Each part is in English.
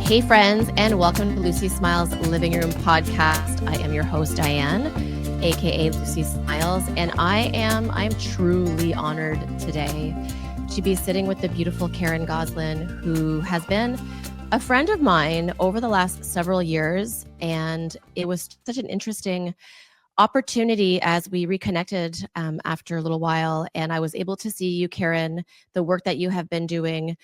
Hey friends, and welcome to Lucy Smiles Living Room Podcast. I am your host, Diane, aka Lucy Smiles, and I'm truly honored today to be sitting with the beautiful Karen Goslin, who has been a friend of mine over the last several years. And it was such an interesting opportunity as we reconnected after a little while. And I was able to see you, Karen, the work that you have been doing.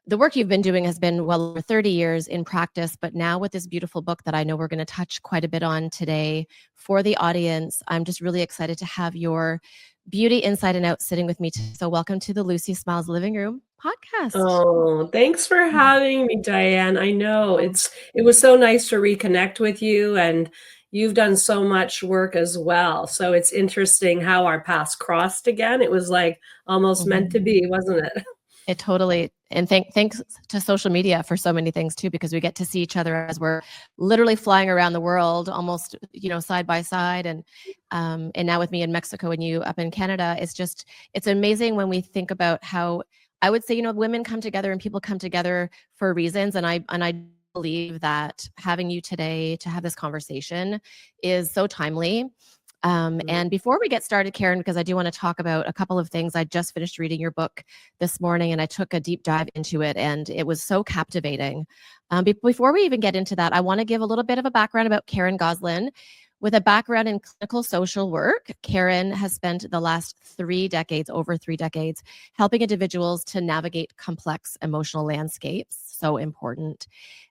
The work you've been doing has been well over 30 years in practice, but now with this beautiful book that I know we're going to touch quite a bit on today for the audience, I'm just really excited to have your beauty inside and out sitting with me. So welcome to the Lucy Smiles Living Room podcast. Oh, thanks for having me, Diane. I know it was so nice to reconnect with you, and you've done so much work as well. So it's interesting how our paths crossed again. It was like almost meant to be, wasn't it? It totally, and thanks to social media for so many things too, because we get to see each other as we're literally flying around the world, almost, side by side. And now with me in Mexico and you up in Canada, it's amazing when we think about how I would say, women come together and people come together for reasons. And I believe that having you today to have this conversation is so timely. And before we get started, Karen, because I do want to talk about a couple of things, I just finished reading your book this morning and I took a deep dive into it and it was so captivating. Before we even get into that, I want to give a little bit of a background about Karen Goslin. With a background in clinical social work, Karen has spent the last over 3 decades, helping individuals to navigate complex emotional landscapes. So important.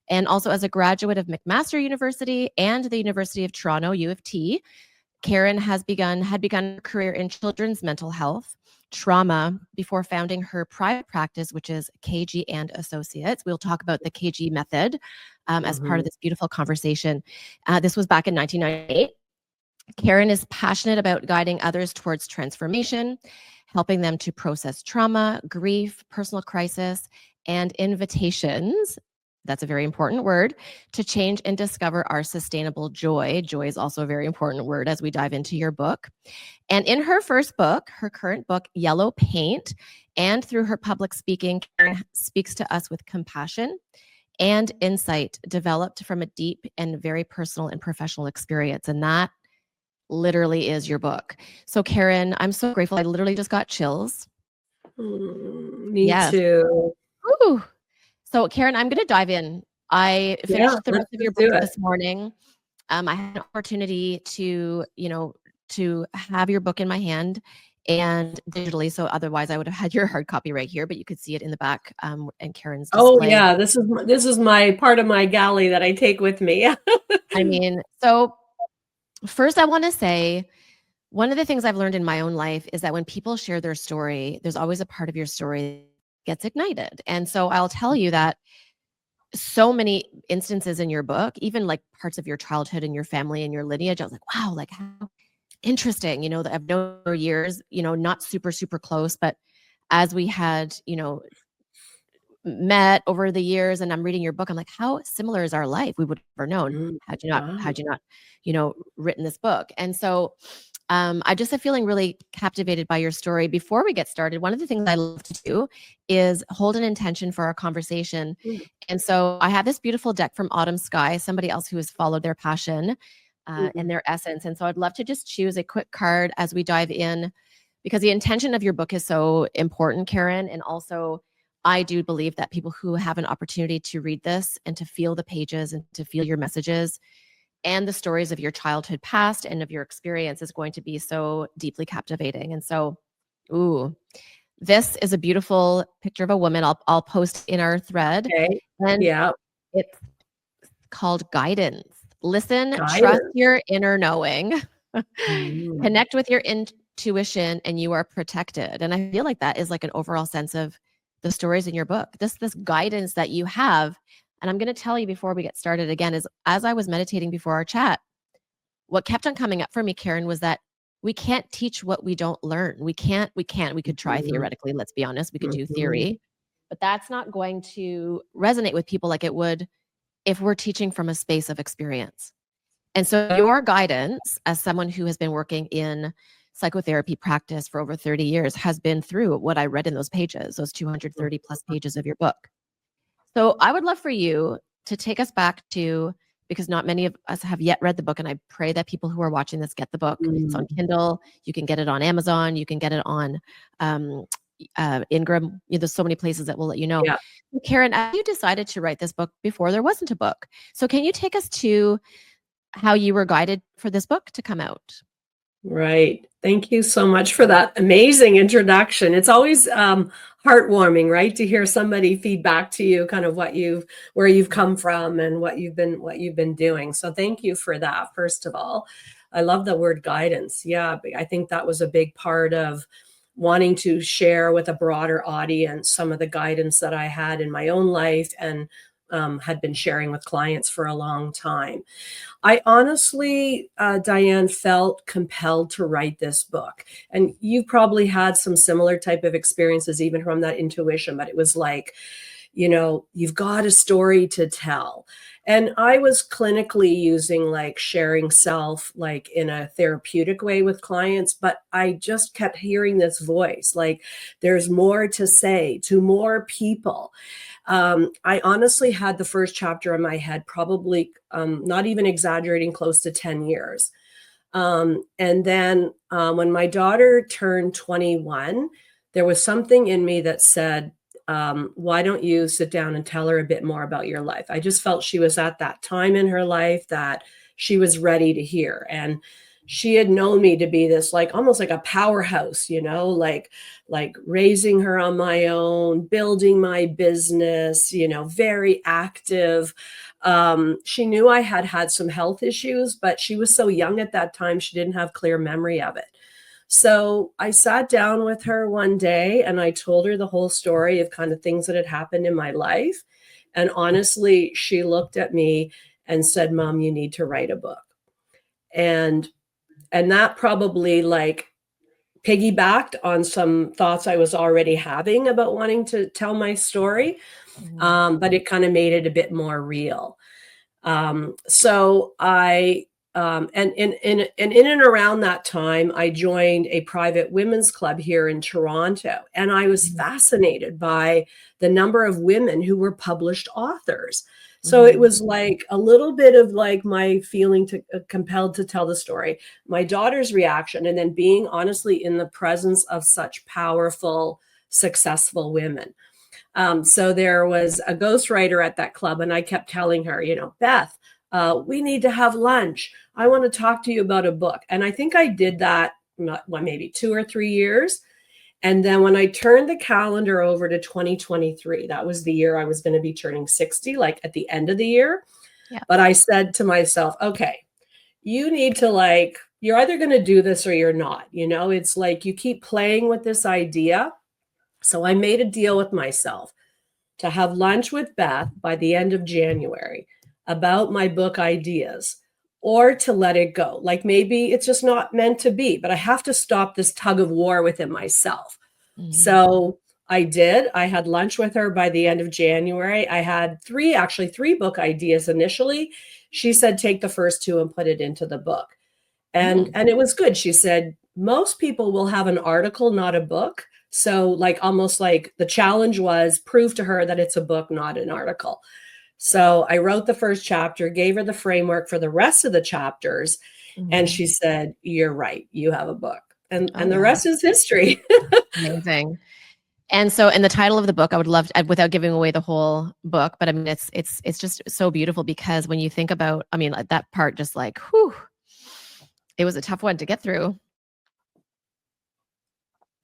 And also as a graduate of McMaster University and the University of Toronto, U of T, Karen had begun her career in children's mental health, trauma, before founding her private practice, which is KG and Associates. We'll talk about the KG method as part of this beautiful conversation. This was back in 1998. Karen is passionate about guiding others towards transformation, helping them to process trauma, grief, personal crisis, and invitations. That's a very important word, to change and discover our sustainable joy. Joy is also a very important word as we dive into your book. And in her first book, her current book, Yellow Paint, and through her public speaking, Karen speaks to us with compassion and insight developed from a deep and very personal and professional experience. And that literally is your book. So Karen, I'm so grateful. I literally just got chills. Me too. Ooh. So Karen, I'm going to dive in. I finished the rest of your book this morning. I had an opportunity to have your book in my hand and digitally. So otherwise I would have had your hard copy right here, but you could see it in the back and Karen's display. Oh yeah, this is my part of my galley that I take with me. So first I want to say, one of the things I've learned in my own life is that when people share their story, there's always a part of your story gets ignited. And so I'll tell you that so many instances in your book, even like parts of your childhood and your family and your lineage, I was like, wow, like how interesting, that I've known for years, not super, super close, but as we had, met over the years and I'm reading your book, I'm like, how similar is our life? We would have never known had you not, written this book. And so I just am feeling really captivated by your story. Before we get started, one of the things I love to do is hold an intention for our conversation. And so I have this beautiful deck from Autumn Sky, somebody else who has followed their passion and their essence. And so I'd love to just choose a quick card as we dive in, because the intention of your book is so important, Karen. And also, I do believe that people who have an opportunity to read this and to feel the pages and to feel your messages and the stories of your childhood past and of your experience is going to be so deeply captivating. And so, this is a beautiful picture of a woman. I'll post in our thread. Okay. And it's called Guidance. Listen, trust your inner knowing, connect with your intuition, and you are protected. And I feel like that is like an overall sense of the stories in your book. This guidance that you have. And I'm going to tell you before we get started again, is as I was meditating before our chat, what kept on coming up for me, Karen, was that we can't teach what we don't learn. We could try theoretically, let's be honest. We could do theory, but that's not going to resonate with people like it would if we're teaching from a space of experience. And so your guidance as someone who has been working in psychotherapy practice for over 30 years has been through what I read in those pages, those 230 plus pages of your book. So I would love for you to take us back to, because not many of us have yet read the book, and I pray that people who are watching this get the book. It's on Kindle. You can get it on Amazon. You can get it on Ingram. There's so many places that will let you know. Yeah. Karen, you decided to write this book before there wasn't a book. So can you take us to how you were guided for this book to come out? Right. Thank you so much for that amazing introduction. It's always heartwarming, right, to hear somebody feed back to you kind of where you've come from and what you've been doing. So thank you for that, first of all. I love the word guidance. Yeah, I think that was a big part of wanting to share with a broader audience some of the guidance that I had in my own life and had been sharing with clients for a long time. I honestly, Diane, felt compelled to write this book. And you probably had some similar type of experiences, even from that intuition, but it was like, you've got a story to tell. And I was clinically using like sharing self, like in a therapeutic way with clients, but I just kept hearing this voice, like there's more to say to more people. I honestly had the first chapter in my head, probably not even exaggerating, close to 10 years. And then when my daughter turned 21, there was something in me that said, why don't you sit down and tell her a bit more about your life? I just felt she was at that time in her life that she was ready to hear. And she had known me to be this like almost like a powerhouse, like raising her on my own, building my business, very active. She knew I had had some health issues, but she was so young at that time, she didn't have clear memory of it. So I sat down with her one day and I told her the whole story of kind of things that had happened in my life. And honestly, she looked at me and said, "Mom, you need to write a book." And that probably like piggybacked on some thoughts I was already having about wanting to tell my story. But it kind of made it a bit more real. So I, and in and around that time, I joined a private women's club here in Toronto, and I was fascinated by the number of women who were published authors. So it was like a little bit of like my feeling to compelled to tell the story, my daughter's reaction, and then being honestly in the presence of such powerful, successful women. So there was a ghostwriter at that club, and I kept telling her, Beth, we need to have lunch. I want to talk to you about a book. And I think I did that maybe 2 or 3 years. And then when I turned the calendar over to 2023, that was the year I was going to be turning 60, like at the end of the year. Yeah. But I said to myself, okay, you need to you're either going to do this or you're not. It's like you keep playing with this idea. So I made a deal with myself to have lunch with Beth by the end of January about my book ideas, or to let it go. Like maybe it's just not meant to be, but I have to stop this tug of war within myself. So I did. I had lunch with her by the end of January. I had three book ideas initially. She said, take the first two and put it into the book. And it was good. She said, most people will have an article, not a book. So like almost like the challenge was prove to her that it's a book, not an article. So I wrote the first chapter, gave her the framework for the rest of the chapters. And she said, you're right. You have a book. And the rest is history. Amazing. And so, in the title of the book, I would love to, without giving away the whole book, but I mean, it's just so beautiful because when you think about, I mean, that part, just like, whew, it was a tough one to get through.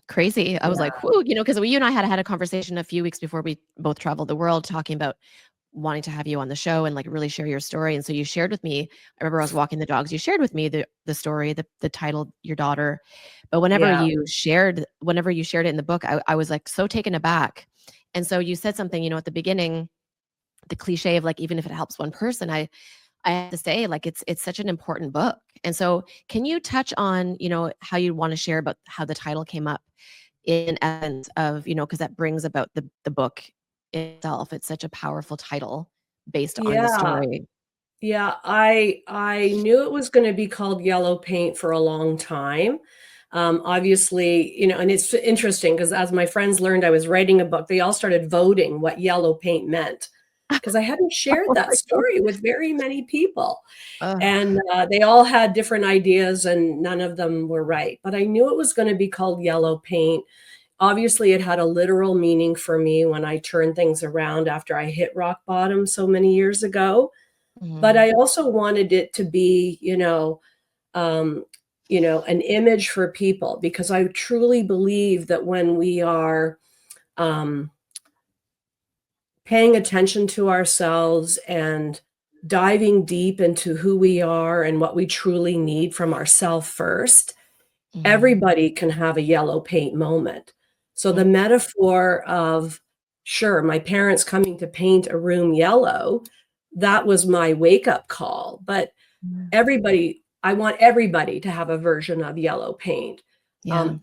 Crazy. I was like, whew, because you and I had a conversation a few weeks before we both traveled the world talking about wanting to have you on the show and like really share your story. And so you shared with me, I remember I was walking the dogs, you shared with me the story, the title, your daughter. But whenever you shared it in the book, I was like so taken aback. And so you said something, at the beginning, the cliche of like, even if it helps one person, I have to say, like, it's such an important book. And so can you touch on, how you want to share about how the title came up in essence of, because that brings about the book itself. It's such a powerful title based on the story. Yeah, I knew it was going to be called Yellow Paint for a long time. Obviously, and it's interesting because as my friends learned I was writing a book, they all started voting what yellow paint meant. because I hadn't shared Oh that my God. story with very many people. Ugh. And they all had different ideas, and none of them were right. But I knew it was going to be called Yellow Paint. Obviously, it had a literal meaning for me when I turned things around after I hit rock bottom so many years ago. But Mhm. I also wanted it to be, um, an image for people, because I truly believe that when we are um, paying attention to ourselves and diving deep into who we are and what we truly need from ourselves first, Mhm. everybody can have a yellow paint moment. So the Mm. metaphor of, sure, my parents coming to paint a room yellow, that was my wake up call. But Mm. I want everybody to have a version of yellow paint. Yeah.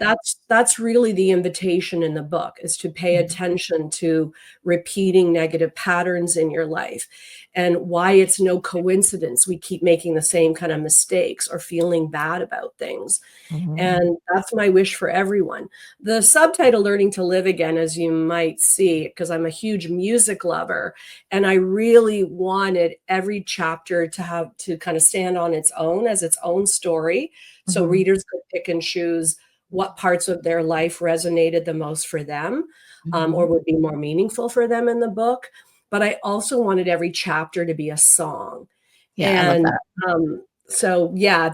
That's really the invitation in the book, is to pay Mhm. attention to repeating negative patterns in your life, and why it's no coincidence we keep making the same kind of mistakes or feeling bad about things. Mhm. And that's my wish for everyone. The subtitle Learning to Live Again, as you might see, because I'm a huge music lover, and I really wanted every chapter to have to kind of stand on its own as its own story. So Mhm. readers could pick and choose what parts of their life resonated the most for them, or Mhm. would be more meaningful for them in the book. But I also wanted every chapter to be a song. Yeah, I love And that. so, yeah,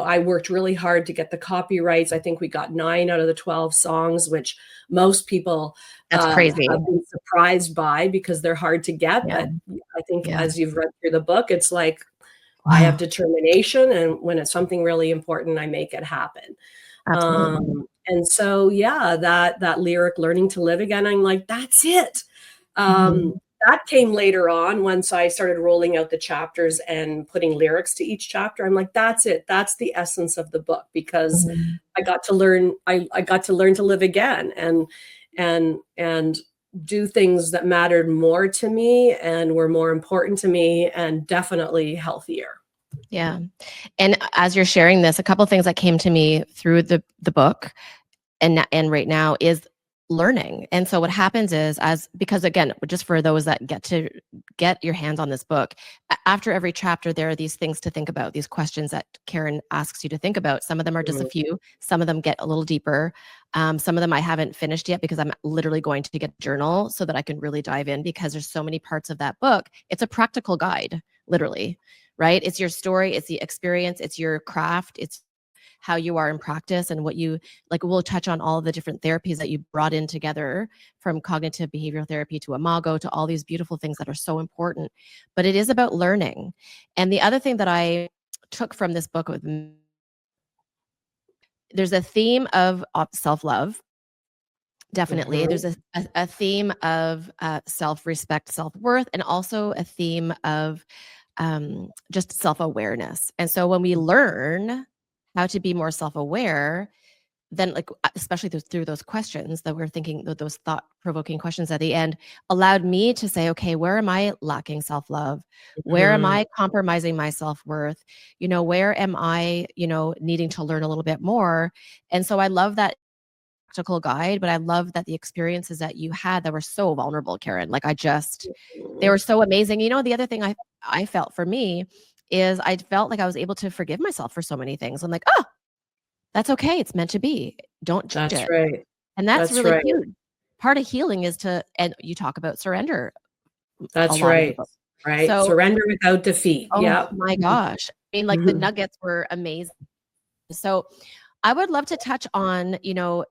I worked really hard to get the copyrights. I think we got 9 out of the 12 songs, which most people That's crazy. have been surprised by, because they're hard to get. Yeah. But I think Yeah. as you've read through the book, it's like I have Wow. determination, and when it's something really important, I make it happen. Absolutely. And so, yeah, that lyric "Learning to Live Again," I'm like, "That's it." Um, Mhm. that came later on once I started rolling out the chapters and putting lyrics to each chapter. I'm like, "That's it. That's the essence of the book," because Mhm. I got to learn to live again, and do things that mattered more to me and were more important to me, and definitely healthier. Yeah. And as you're sharing this, a couple things that came to me through the book and right now is learning. And so what happens is, as because again, just for those that get to get your hands on this book, after every chapter there are these things to think about, these questions that Karen asks you to think about. Some of them are just a Mhm. few, some of them get a little deeper. Some of them I haven't finished yet because I'm literally going to get a journal so that I can really dive in, because there's so many parts of that book. It's a practical guide, literally, right? It's your story, it's the experience, it's your craft, it's how you are in practice and what you like. We'll touch on all the different therapies that you brought in together, from cognitive behavioral therapy to imago to all these beautiful things that are so important. But it is about learning. And the other thing that I took from this book with there's a theme of self-love. Definitely. Mhm. There's a theme of self-respect, self-worth, and also a theme of just self-awareness. And so when we learn how to be more self-aware, then like especially through those questions that we're thinking, those thought-provoking questions at the end, allowed me to say, okay, where am I lacking self-love? Where am Mhm. I compromising my self-worth? Where am I, needing to learn a little bit more? And so I love that practical guide, but I love that the experiences that you had that were so vulnerable, Karen. Like they Mhm. were so amazing. The other thing I felt for me is I felt like I was able to forgive myself for so many things. I'm like, oh, that's okay. It's meant to be. Don't judge That's it. right. And that's That's really right. huge. Part of healing is and you talk about surrender a That's lot in the right. book. Right. So, Surrender without defeat. oh Yep. my gosh. I mean, like the Mhm. nuggets were amazing. So I would love to touch on,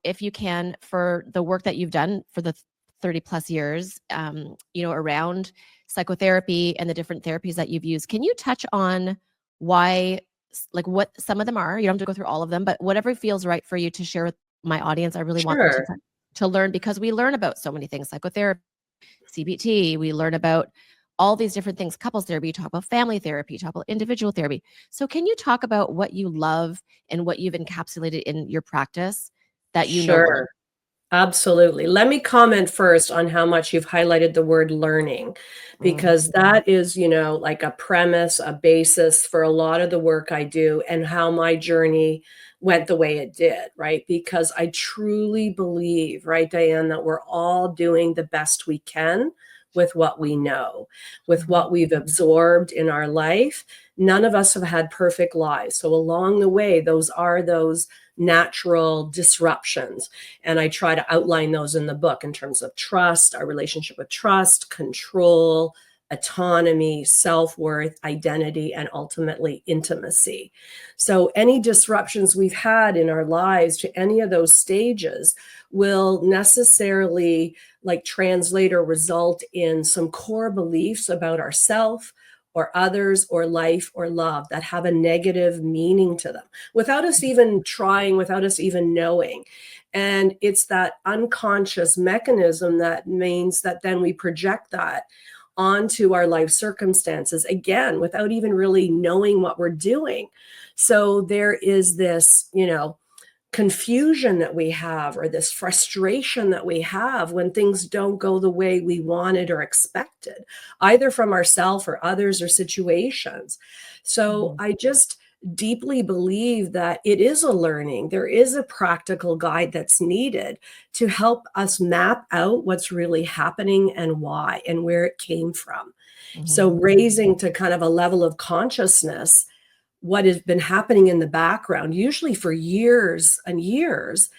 if you can, for the work that you've done for the 30 plus years, around psychotherapy and the different therapies that you've used. Can you touch on why, like what some of them are? You don't have to go through all of them, but whatever feels right for you to share with my audience. I really want them Sure. to learn, because we learn about so many things, psychotherapy, CBT, we learn about all these different things, couples therapy, you talk about family therapy, you talk about individual therapy. So can you talk about what you love and what you've encapsulated in your practice that Sure. works? Absolutely. Let me comment first on how much you've highlighted the word learning, Mm, because that is, like a premise, a basis for a lot of the work I do, and how my journey went the way it did, right? Because I truly believe, right, Diane, that we're all doing the best we can with what we know, with Mhm. what we've absorbed in our life. None of us have had perfect lives. So along the way, those natural disruptions. And I try to outline those in the book in terms of trust, our relationship with trust, control, autonomy, self-worth, identity, and ultimately intimacy. So any disruptions we've had in our lives to any of those stages will necessarily like translate or result in some core beliefs about ourself or others or life or love that have a negative meaning to them without us even trying, without us even knowing. And it's that unconscious mechanism that means that then we project that onto our life circumstances again without even really knowing what we're doing. So there is this, confusion that we have or this frustration that we have when things don't go the way we wanted or expected, either from ourselves or others or situations. So Mhm. I just deeply believe that it is a learning. There is a practical guide that's needed to help us map out what's really happening and why and where it came from. So Mhm. raising to kind of a level of consciousness what has been happening in the background, usually for years and years,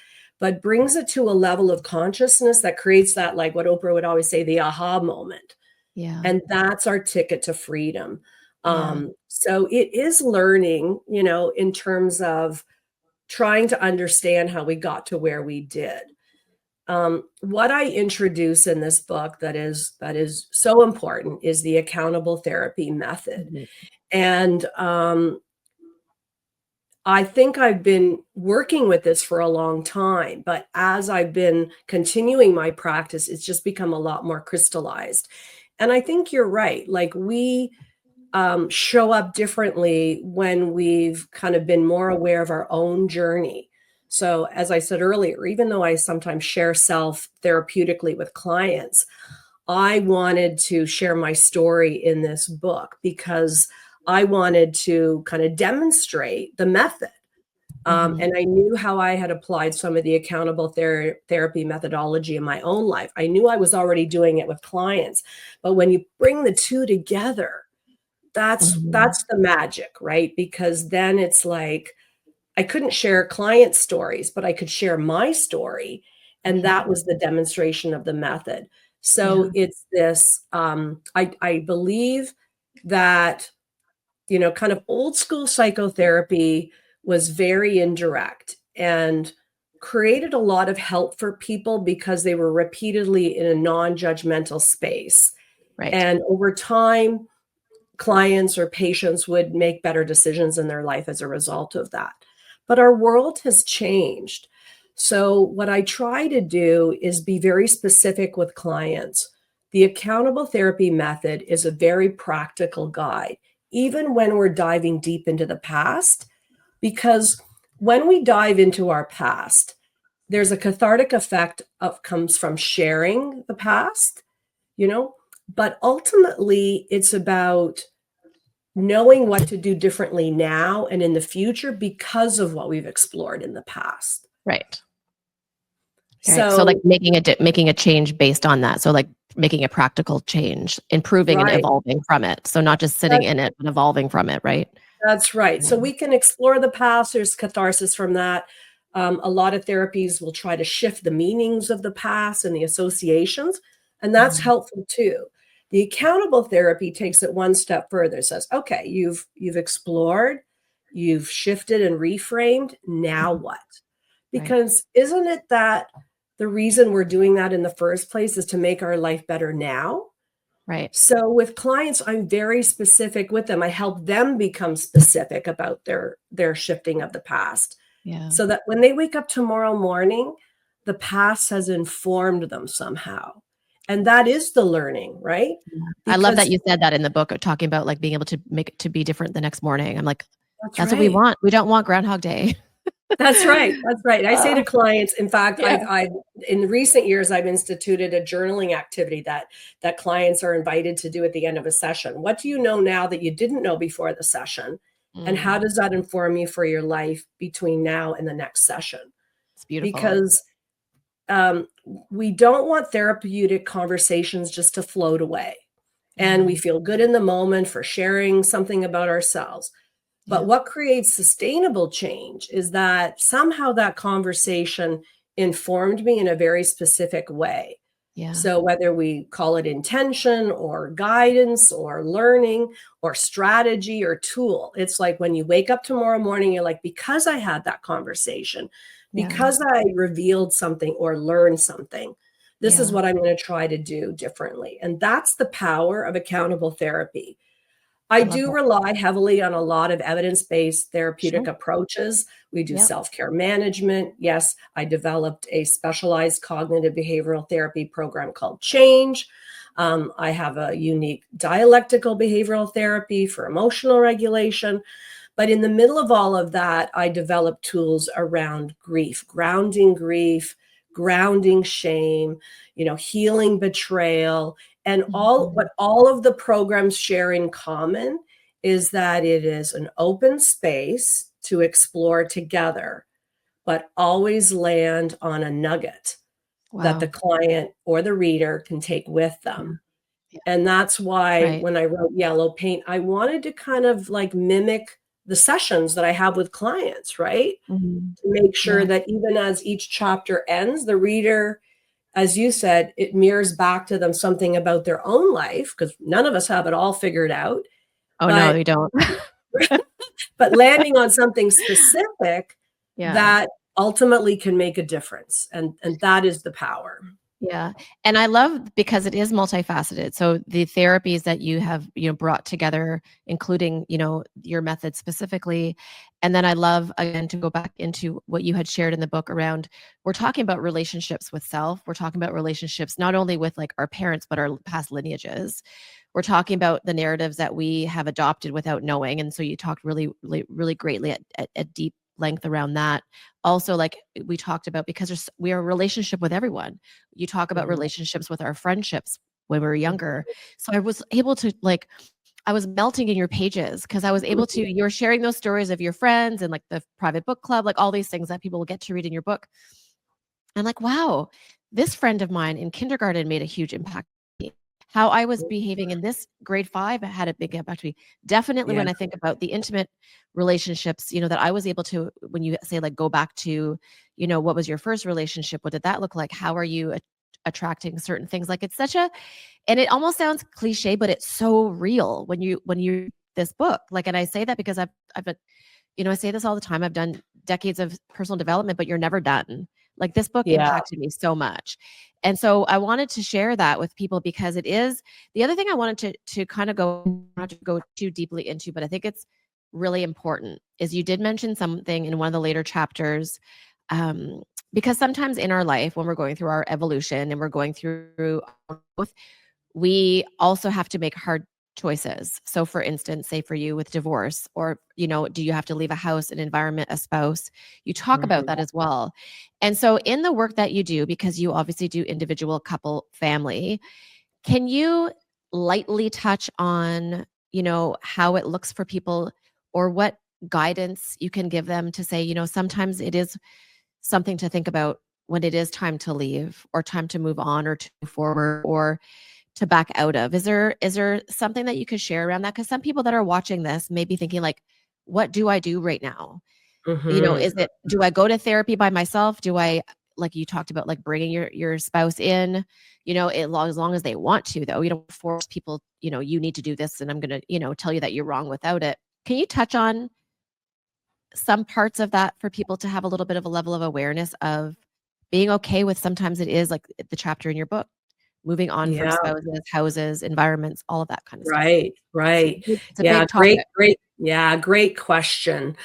but brings it to a level of consciousness that creates that, like what Oprah would always say, the aha moment. Yeah. And that's our ticket to freedom. Yeah. So it is learning, in terms of trying to understand how we got to where we did. What I introduce in this book that is so important is the accountable therapy method. Mhm. And I think I've been working with this for a long time, but as I've been continuing my practice, it's just become a lot more crystallized. And I think you're right. Like we show up differently when we've kind of been more aware of our own journey. So, as I said earlier, even though I sometimes share self therapeutically with clients, I wanted to share my story in this book because I wanted to kind of demonstrate the method. Mhm. And I knew how I had applied some of the accountable therapy methodology in my own life. I knew I was already doing it with clients, but when you bring the two together, Mhm. that's the magic, right? Because then it's like I couldn't share client stories, but I could share my story, and Mhm. that was the demonstration of the method. Yeah. So it's this. I believe that kind of old school psychotherapy was very indirect and created a lot of help for people because they were repeatedly in a non-judgmental space. Right. And over time, clients or patients would make better decisions in their life as a result of that. But our world has changed. So, what I try to do is be very specific with clients. The accountable therapy method is a very practical guide, even when we're diving deep into the past, because when we dive into our past, there's a cathartic effect of comes from sharing the past, you know, but ultimately it's about knowing what to do differently now and in the future because of what we've explored in the past. Right. Right. So like So, making a change based on that. So like making a practical change, improving and right. evolving from it. So not just sitting That's in it, but evolving from it, right? that's right. Yeah. So we can explore the past. There's catharsis from that. A lot of therapies will try to shift the meanings of the past and the associations, and that's Mhm. helpful too. The accountable therapy takes it one step further. It says, okay, you've explored, you've shifted and reframed. Now Mhm. what? Right. Because isn't it that the reason we're doing that in the first place is to make our life better now? Right. So with clients, I'm very specific with them. I help them become specific about their shifting of the past Yeah. so that when they wake up tomorrow morning, the past has informed them somehow. And that is the learning, right? Yeah. I love that Because you said that in the book, talking about like being able to make it to be different the next morning. I'm like, that's that's what we right. want. We don't want Groundhog Day. That's right, that's right. I say Uh, to clients, in fact, yeah. I've in recent years, I've instituted a journaling activity that clients are invited to do at the end of a session. What do you know now that you didn't know before the session? And how Mm, does that inform you for your life between now and the next session? it's beautiful. Because we don't want therapeutic conversations just to float away. And we Mm, feel good in the moment for sharing something about ourselves. But yeah. what creates sustainable change is that somehow that conversation informed me in a very specific way. Yeah. So, whether we call it intention or guidance or learning or strategy or tool, it's like when you wake up tomorrow morning, you're like, because I had that conversation, Yeah. because I revealed something or learned something, this is Yeah. what I'm going to try to do differently. And that's the power of accountable therapy. I I love do that. rely heavily on a lot of evidence-based therapeutic Sure. approaches. We do Yep. self-care management. Yes, I developed a specialized cognitive behavioral therapy program called Change. I have a unique dialectical behavioral therapy for emotional regulation. But in the middle of all of that, I developed tools around grief, grounding shame, healing betrayal, and Mhm. what all of the programs share in common is that it is an open space to explore together, but always land on a nugget that the Wow. client or the reader can take with Yeah. them. Yeah. And that's why Right. when I wrote Yellow Paint, I wanted to kind of like mimic the sessions that I have with clients, right? Mhm. To make sure Yeah. that even as each chapter ends, the reader, as you said, it mirrors back to them something about their own life, because none of us have it all figured out. Oh, no, But we don't. but landing on something specific Yeah. that ultimately can make a difference. And that is the power. Yeah. And I love because it is multifaceted. So the therapies that you have, brought together, including, your method specifically. And then I love again to go back into what you had shared in the book around we're talking about relationships with self. We're talking about relationships not only with like our parents, but our past lineages. We're talking about the narratives that we have adopted without knowing. And so you talked really, really, really greatly at deep length around that. Also, like we talked about, because we are a relationship with everyone. You talk about Mhm, relationships with our friendships when we were mhm, younger. So I was able to like I was melting in your pages because I was able to you're sharing those stories of your friends and like the private book club, like all these things that people will get to read in your book. I'm like, wow, this friend of mine in kindergarten made a huge impact on me. How I was behaving in this grade 5 had a big impact on me. Definitely yeah. when I think about the intimate relationships, that I was able to when you say like go back to, what was your first relationship? What did that look like? How are you attracting certain things? Like it's such a and it almost sounds cliche, but it's so real when you this book. Like and I say that because I've been I say this all the time. I've done decades of personal development, but you're never done. Like this book Yeah. impacted me so much. And so I wanted to share that with people because it is the other thing I wanted to kind of go not to go too deeply into, but I think it's really important is you did mention something in one of the later chapters. Um, because sometimes in our life, when we're going through our evolution and we're going through our growth, we also have to make hard choices. So for instance, say for you with divorce or, do you have to leave a house, an environment, a spouse? You talk about Mhm. that as well. And so in the work that you do, because you obviously do individual, couple, family, can you lightly touch on, how it looks for people or what guidance you can give them to say, sometimes it is something to think about when it is time to leave or time to move on or to move forward or to back out of. Is there something that you could share around that? Because some people that are watching this may be thinking like, what do I do right now? Mhm. Is it do I go to therapy by myself? Do I like you talked about like bringing your spouse in, as long as they want to though. You don't force people, you need to do this and I'm going to, tell you that you're wrong without it. Can you touch on some parts of that for people to have a little bit of a level of awareness of being okay with sometimes it is like the chapter in your book moving on from Yeah. spouses, houses, environments, all of that kind of stuff. Right, right. It's a Yeah, big topic. great question.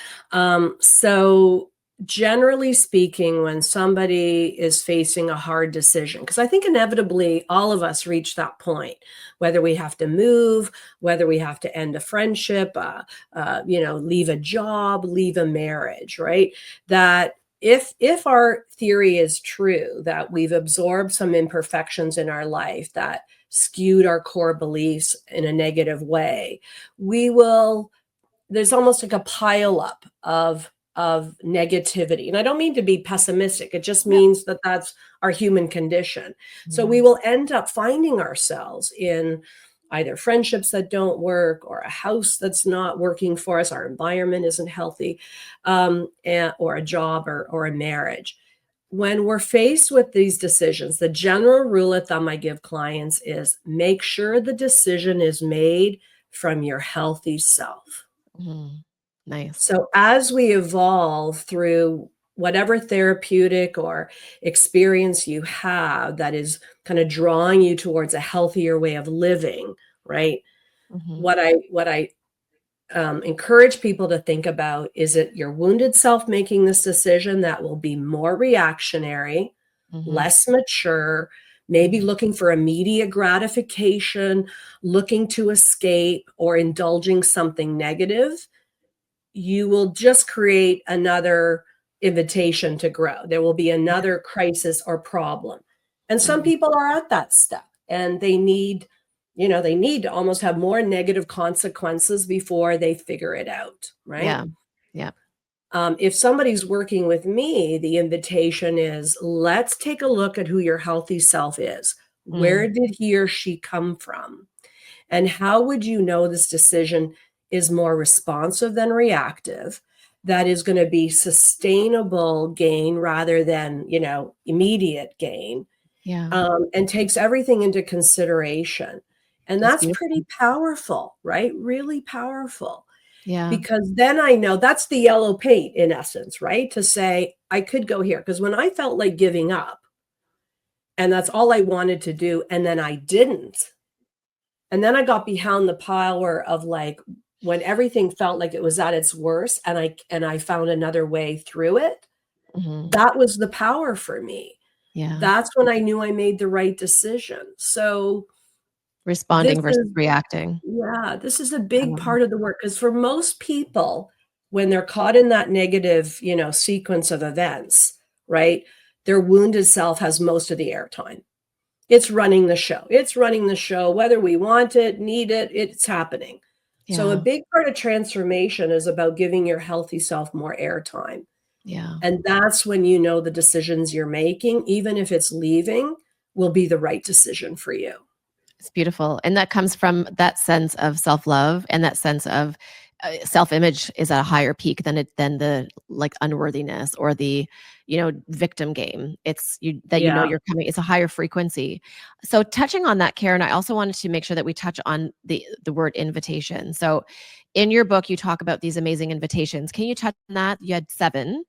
So generally speaking, when somebody is facing a hard decision, because I think inevitably all of us reach that point, whether we have to move, whether we have to end a friendship, leave a job, leave a marriage, right? That if our theory is true, that we've absorbed some imperfections in our life that skewed our core beliefs in a negative way, we will, there's almost like a pile up of of negativity. And I don't mean to be pessimistic. It just means that that's our human condition. So we will end up finding ourselves in either friendships that don't work, or a house that's not working for us, our environment isn't healthy, or a job, or a marriage. When we're faced with these decisions, the general rule of thumb I give clients is make sure the decision is made from your healthy self. Nice. So as we evolve through whatever therapeutic or experience you have that is kind of drawing you towards a healthier way of living, right? What I encourage people to think about is it your wounded self making this decision that will be more reactionary, less mature, maybe looking for immediate gratification, looking to escape, or indulging something negative. You will just create another invitation to grow. There will be another crisis or problem. And some people are at that step, and they need to almost have more negative consequences before they figure it out, right? Yeah. If somebody's working with me, the invitation is, let's take a look at who your healthy self is. Where did he or she come from? And how would you know this decision is more responsive than reactive, that is going to be sustainable gain rather than, immediate gain, Yeah. and takes everything into consideration. And That's that's beautiful. pretty powerful, right? Really powerful. Yeah. Because then I know that's the yellow paint in essence, right? To say, I could go here. Because when I felt like giving up, and that's all I wanted to do, and then I didn't, and then I got behind the power of, like, when everything felt like it was at its worst, and I found another way through it, that was the power for me. Yeah. That's when I knew I made the right decision. So this Responding versus is reacting. this is a I big love that. part of the work, because for most people, when they're caught in that negative, sequence of events, right, their wounded self has most of the airtime. It's running the show. It's running the show, whether we want it, need it, it's happening. So a Yeah. big part of transformation is about giving your healthy self more airtime. Yeah. And that's when you know the decisions you're making, even if it's leaving, will be the right decision for you. It's beautiful. And that comes from that sense of self-love, and that sense of self-image is at a higher peak than the like unworthiness or the, victim game. It's you that Yeah. you're coming, it's a higher frequency. So touching on that, Karen, I also wanted to make sure that we touch on the word invitation. So in your book, you talk about these amazing invitations. Can you touch on that? You had 7.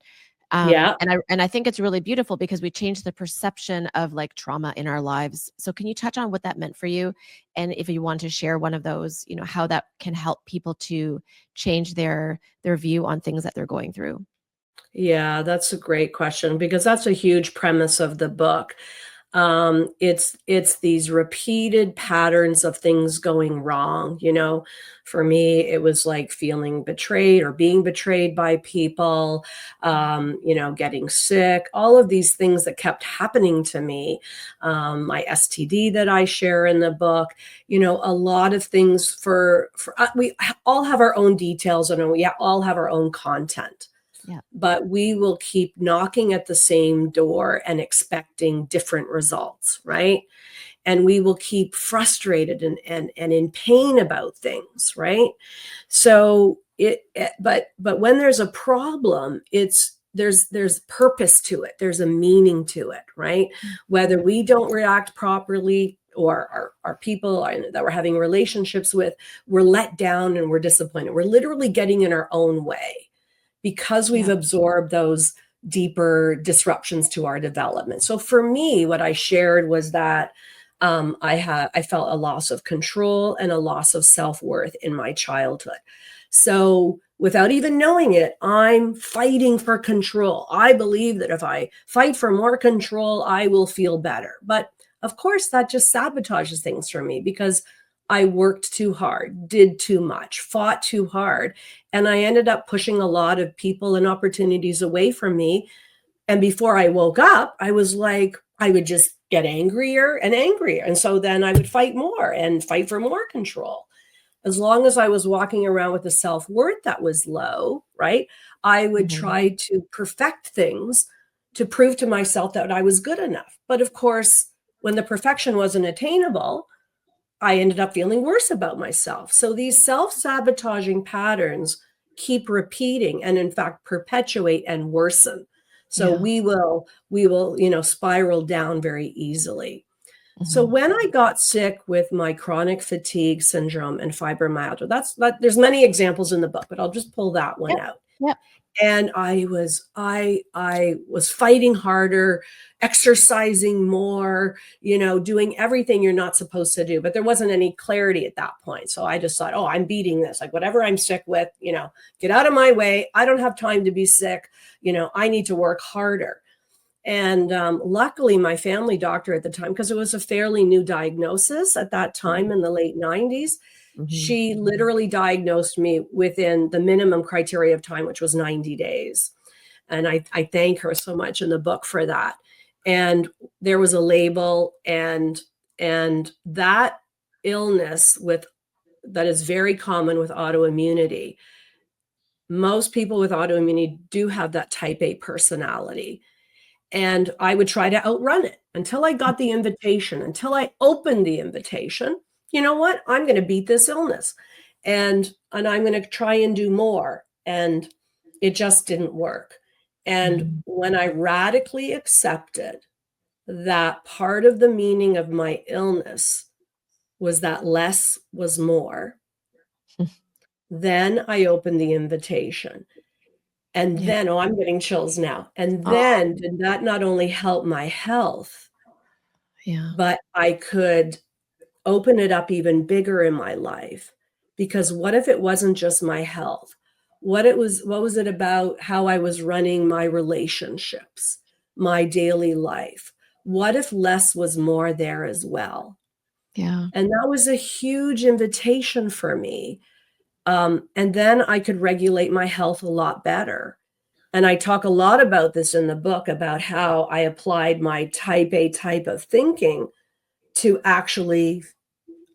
Yeah. And I think it's really beautiful because we changed the perception of like trauma in our lives. So can you touch on what that meant for you? And if you want to share one of those, how that can help people to change their view on things that they're going through. Yeah, that's a great question, because that's a huge premise of the book. It's these repeated patterns of things going wrong. For me, it was like feeling betrayed or being betrayed by people, getting sick, all of these things that kept happening to me. My STD that I share in the book, a lot of things we all have our own details, and we all have our own content. Yeah. But we will keep knocking at the same door and expecting different results, right? And we will keep frustrated and in pain about things, right? So but when there's a problem, there's purpose to it. There's a meaning to it, right? Whether we don't react properly, or our people that we're having relationships with, we're let down and we're disappointed. We're literally getting in our own way, because we've Yeah. absorbed those deeper disruptions to our development. So for me, what I shared was that I felt a loss of control and a loss of self-worth in my childhood. So without even knowing it, I'm fighting for control. I believe that if I fight for more control, I will feel better. But of course, that just sabotages things for me, because I worked too hard, did too much, fought too hard. And I ended up pushing a lot of people and opportunities away from me. And before I woke up, I was like, I would just get angrier and angrier. And so then I would fight more and fight for more control. As long as I was walking around with a self-worth that was low, right, I would try to perfect things to prove to myself that I was good enough. But of course, when the perfection wasn't attainable, I ended up feeling worse about myself. So these self-sabotaging patterns keep repeating and in fact perpetuate and worsen. So Yeah. we will spiral down very easily. So when I got sick with my chronic fatigue syndrome and fibromyalgia, there's many examples in the book, but I'll just pull that one Yep. out. Yep. And I was fighting harder, exercising more, doing everything you're not supposed to do. But there wasn't any clarity at that point. So I just thought, oh, I'm beating this. Like whatever I'm sick with, get out of my way. I don't have time to be sick. I need to work harder. And luckily, my family doctor at the time, because it was a fairly new diagnosis at that time in the late 90s, she literally diagnosed me within the minimum criteria of time, which was 90 days. And I thank her so much in the book for that. And there was a label, and that illness that is very common with autoimmunity. Most people with autoimmunity do have that type A personality. And I would try to outrun it until I got the invitation, until I opened the invitation. You know what? I'm going to beat this illness, and I'm going to try and do more. And it just didn't work. And when I radically accepted that part of the meaning of my illness was that less was more, then I opened the invitation. And Yeah. then, oh, I'm getting chills now. And Oh, then did that not only help my health, yeah. but I could open it up even bigger in my life. Because what if it wasn't just my health? What was it about how I was running my relationships, my daily life? What if less was more there as well? Yeah. And that was a huge invitation for me. And then I could regulate my health a lot better. And I talk a lot about this in the book, about how I applied my type A type of thinking to actually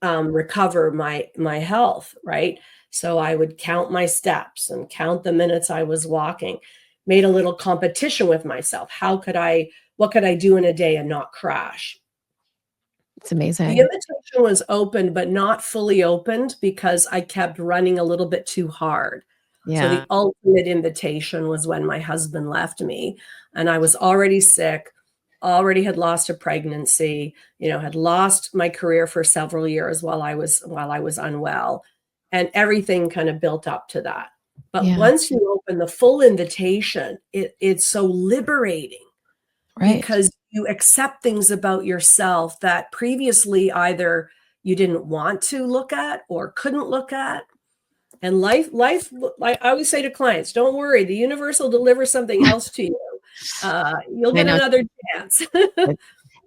recover my health, right? So I would count my steps and count the minutes I was walking, made a little competition with myself. What could I do in a day and not crash? It's The amazing. invitation was opened, but not fully opened because I kept running a little bit too hard. So the Yeah. ultimate invitation was when my husband left me, and I was already sick, already had lost a pregnancy, had lost my career for several years while I was unwell, and everything kind of built up to that. But Yeah. once you open the full invitation, it's so liberating, Right. because you accept things about yourself that previously either you didn't want to look at or couldn't look at. And life, like I always say to clients, don't worry, the universe will deliver something else to you. You'll I get know. another chance.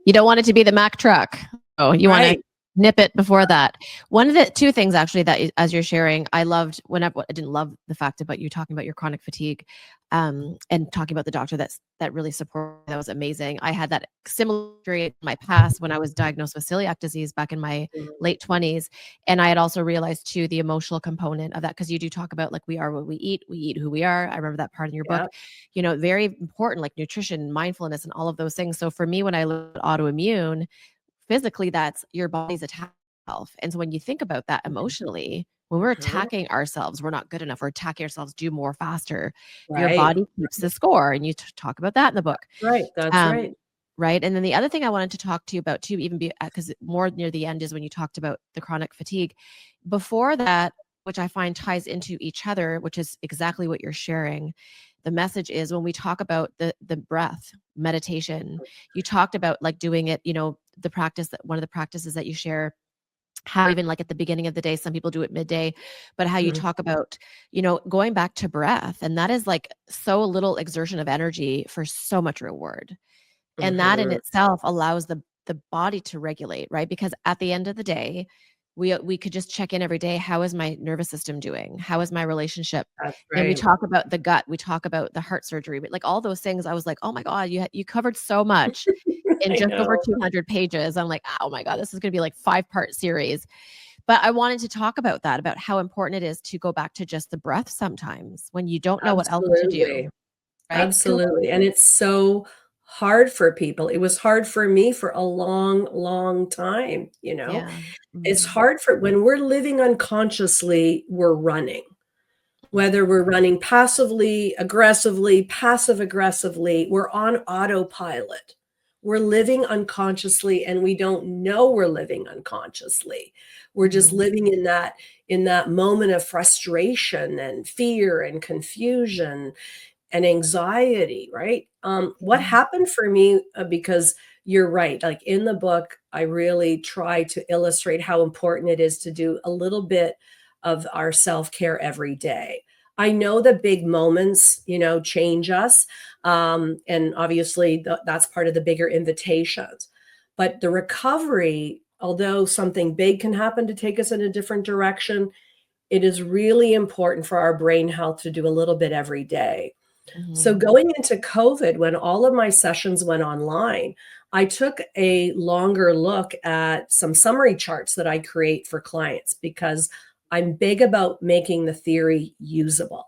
You don't want it to be the Mack truck. Oh, you want to Right. nip it before that. One of the two things actually that as you're sharing, I loved whenever I didn't love the fact about you talking about your chronic fatigue, and talking about the doctor that really supported. That was amazing. I had that similar in my past when I was diagnosed with celiac disease back in my late 20s, and I had also realized too the emotional component of that, because you do talk about like we are what we eat who we are. I remember that part in your book. Yeah. Very important, like nutrition, mindfulness, and all of those things. So for me, when I look at autoimmune, physically, that's your body's attack itself. And so when you think about that emotionally, when we're Mhm. attacking ourselves, we're not good enough. We're attacking ourselves, do more faster. Your Right. body keeps the score, and you talk about that in the book. Right. That's Um, right. right. And then the other thing I wanted to talk to you about too, even because more near the end is when you talked about the chronic fatigue. Before that, which I find ties into each other, which is exactly what you're sharing. The message is when we talk about the breath meditation, you talked about like doing it, the practice that one of the practices that you share, how even like at the beginning of the day, some people do it midday, but how you Mhm. talk about, going back to breath. And that is like so little exertion of energy for so much reward. And that in Mhm. itself allows the body to regulate, right? Because at the end of the day, we could just check in every day. How is my nervous system doing? How is my relationship? That's And we right. talk about the gut, we talk about the heart surgery, but like all those things, I was like, oh my God, you covered so much in I just over know. 200 pages. I'm like, oh my God, this is going to be like 5-part series. But I wanted to talk about that, about how important it is to go back to just the breath sometimes when you don't know what else to do, Absolutely. right? Absolutely, and it's so hard for people. It was hard for me for a long, long time, you know? Yeah. It's Mhm. hard for when we're living unconsciously, we're running. Whether we're running passively, aggressively, passive aggressively, we're on autopilot. We're living unconsciously and we don't know we're living unconsciously. We're just Mhm. living in that moment of frustration and fear and confusion and anxiety, right? What Yeah. happened for me, because you're right, like in the book, I really try to illustrate how important it is to do a little bit of our self care every day. I know the big moments, change us. And obviously, that's part of the bigger invitations. But the recovery, although something big can happen to take us in a different direction, it is really important for our brain health to do a little bit every day. So Mhm. going into COVID, when all of my sessions went online, I took a longer look at some summary charts that I create for clients because I'm big about making the theory usable.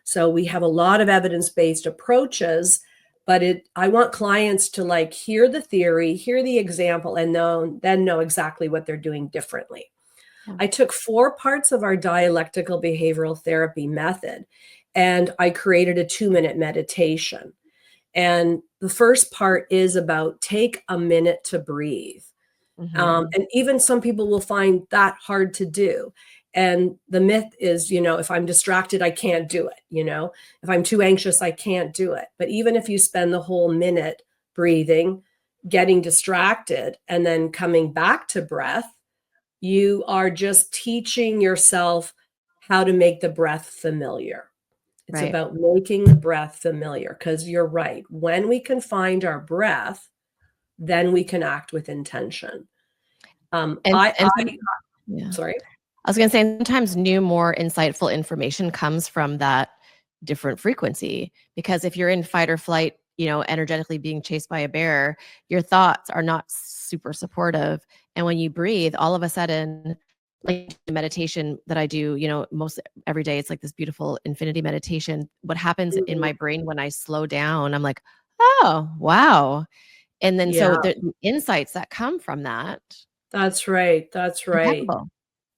So we have a lot of evidence-based approaches, but I want clients to like hear the theory, hear the example, and then know exactly what they're doing differently. Yeah. I took 4 parts of our dialectical behavioral therapy method, and I created a 2-minute meditation. And the first part is about take a minute to breathe. Mhm. And even some people will find that hard to do. And the myth is, if I'm distracted, I can't do it. If I'm too anxious, I can't do it. But even if you spend the whole minute breathing, getting distracted, and then coming back to breath, you are just teaching yourself how to make the breath familiar. It's Right. about making the breath familiar because you're right. When we can find our breath, then we can act with intention. And some Yeah. Sorry. I was gonna say sometimes new, more insightful information comes from that different frequency, because if you're in fight or flight, energetically being chased by a bear, your thoughts are not super supportive. And when you breathe, all of a sudden, like the meditation that I do, most every day, it's like this beautiful infinity meditation. What happens in Mhm. my brain when I slow down, I'm like, oh, wow. And then so Yeah, the insights that come from that, that's right. That's right. impeccable.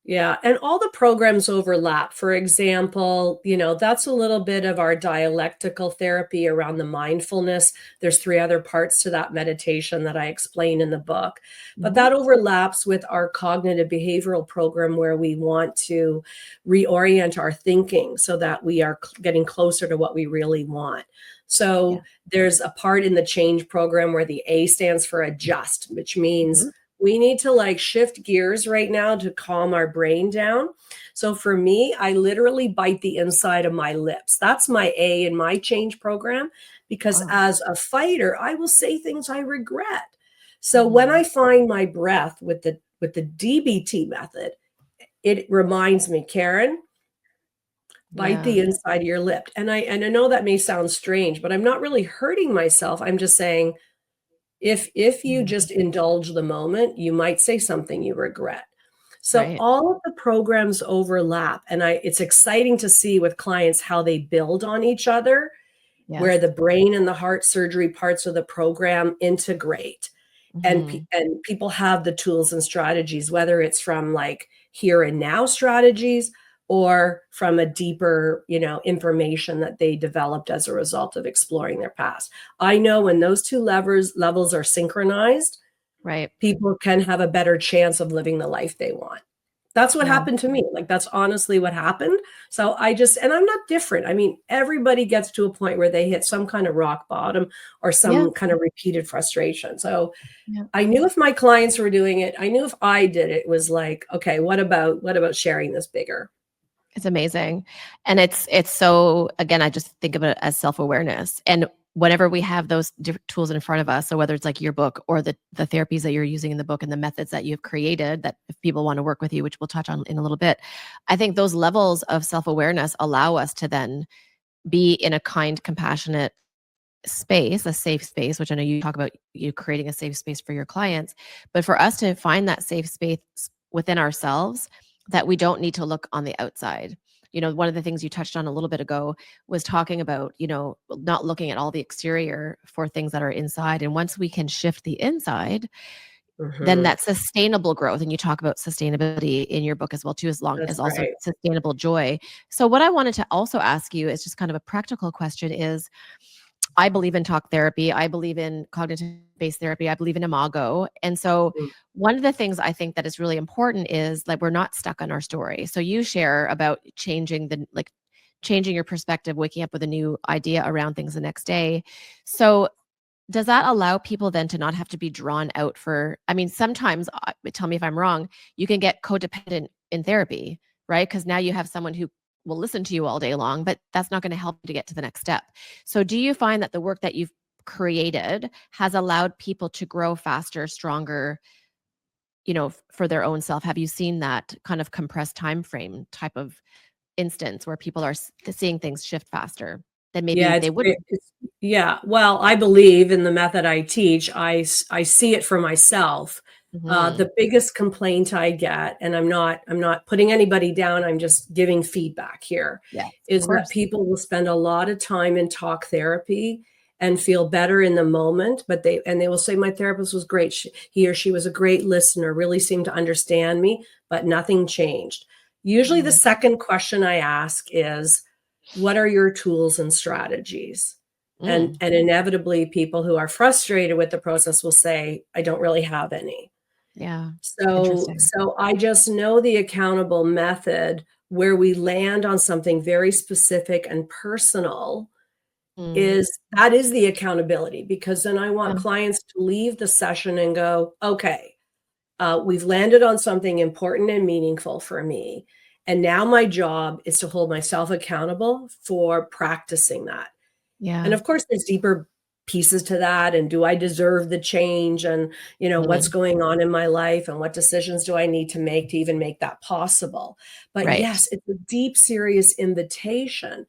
Yeah, and all the programs overlap. For example, that's a little bit of our dialectical therapy around the mindfulness. There's 3 other parts to that meditation that I explain in the book. But Mhm. that overlaps with our cognitive behavioral program where we want to reorient our thinking so that we are getting closer to what we really want. Yeah. So there's a part in the change program where the A stands for adjust, which means Mhm. we need to like shift gears right now to calm our brain down. So for me, I literally bite the inside of my lips. That's my A in my change program because Wow. as a fighter, I will say things I regret. So when Mhm. I find my breath with the DBT method, it reminds me, Karen, bite Yeah. the inside of your lip. And I know that may sound strange, but I'm not really hurting myself. I'm just saying if you Mhm. just indulge the moment, you might say something you regret. So Right. all of the programs overlap, and it's exciting to see with clients how they build on each other, where Yes. the brain and the heart surgery parts of the program integrate. And Mhm. people have the tools and strategies, whether it's from like here and now strategies or from a deeper, information that they developed as a result of exploring their past. I know when those two levels are synchronized, Right. people can have a better chance of living the life they want. That's what Yeah. happened to me. Like that's honestly what happened. So and I'm not different. I mean, everybody gets to a point where they hit some kind of rock bottom or Yeah. some kind of repeated frustration. So Yeah. I knew if my clients were doing it, I knew if I did it, it was like, okay, what about sharing this bigger? It's amazing. And it's so, again, I just think of it as self-awareness. And whenever we have those different tools in front of us, so whether it's like your book or the therapies that you're using in the book and the methods that you've created, that if people want to work with you, which we'll touch on in a little bit, I think those levels of self-awareness allow us to then be in a kind, compassionate space, a safe space, which I know you talk about, you creating a safe space for your clients. But for us to find that safe space within ourselves, that we don't need to look on the outside. One of the things you touched on a little bit ago was talking about, not looking at all the exterior for things that are inside. And once we can shift the inside, then Mhm. that sustainable growth, and you talk about sustainability in your book as well too, as long That's as also right. sustainable joy. So what I wanted to also ask you is just kind of a practical question is, I believe in talk therapy. I believe in cognitive based therapy. I believe in imago. And so Mm. one of the things I think that is really important is like we're not stuck on our story. So you share about changing your perspective, waking up with a new idea around things the next day. So does that allow people then to not have to be drawn out for, I mean, sometimes, tell me if I'm wrong, you can get codependent in therapy, right? Because now you have someone who will listen to you all day long, but that's not going to help you to get to the next step. So do you find that the work that you've created has allowed people to grow faster, stronger, for their own self? Have you seen that kind of compressed time frame type of instance where people are seeing things shift faster than maybe Yeah, they would? yeah, well, I believe in the method I teach. I see it for myself. Hmm. The biggest complaint I get, and I'm not putting anybody down, I'm just giving feedback here, Yes, of is that course. people will spend a lot of time in talk therapy and feel better in the moment, but they will say, "My therapist was great. He or she was a great listener, really seemed to understand me, but nothing changed." Usually the Mm, second question I ask is, what are your tools and strategies? And mm. inevitably people who are frustrated with the process will say, I don't really have any. Yeah, So interesting. so I just know the accountable method where we land on something very specific and personal Mm, is that is the accountability, because then I want yeah, clients to leave the session and go, okay, we've landed on something important and meaningful for me. And now my job is to hold myself accountable for practicing that. And yeah, of course, there's deeper pieces to that. And do I deserve the change? And, what's mhm, going on in my life? And what decisions do I need to make to even make that possible? But right, yes, it's a deep, serious invitation.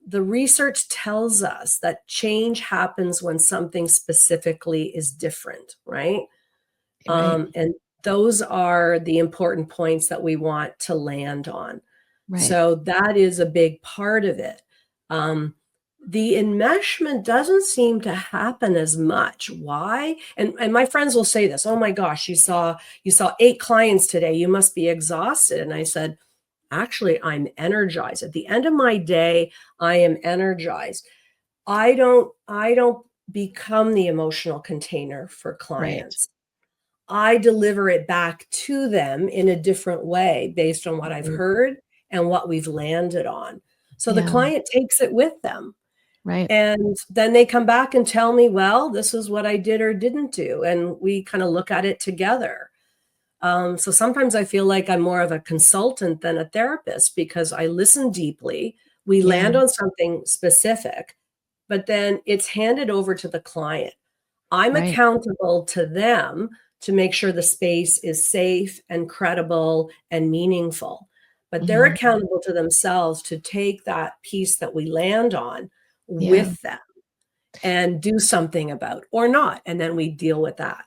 The research tells us that change happens when something specifically is different, right? right, And those are the important points that we want to land on. right, So that is a big part of it. Um, the enmeshment doesn't seem to happen as much. Why? And my friends will say this, "Oh my gosh, you saw 8 clients today. You must be exhausted." And I said, "Actually, I'm energized. At the end of my day, I am energized. I don't become the emotional container for right, clients. I deliver it back to them in a different way based on what I've mhm, heard and what we've landed on. So the yeah, client takes it with them. right, And then they come back and tell me, well, this is what I did or didn't do. And we kind of look at it together. So sometimes I feel like I'm more of a consultant than a therapist because I listen deeply. We yeah, land on something specific, but then it's handed over to the client. I'm right, accountable to them to make sure the space is safe and credible and meaningful. But they're mhm, accountable to themselves to take that piece that we land on yeah. with them and do something about or not. And then we deal with that.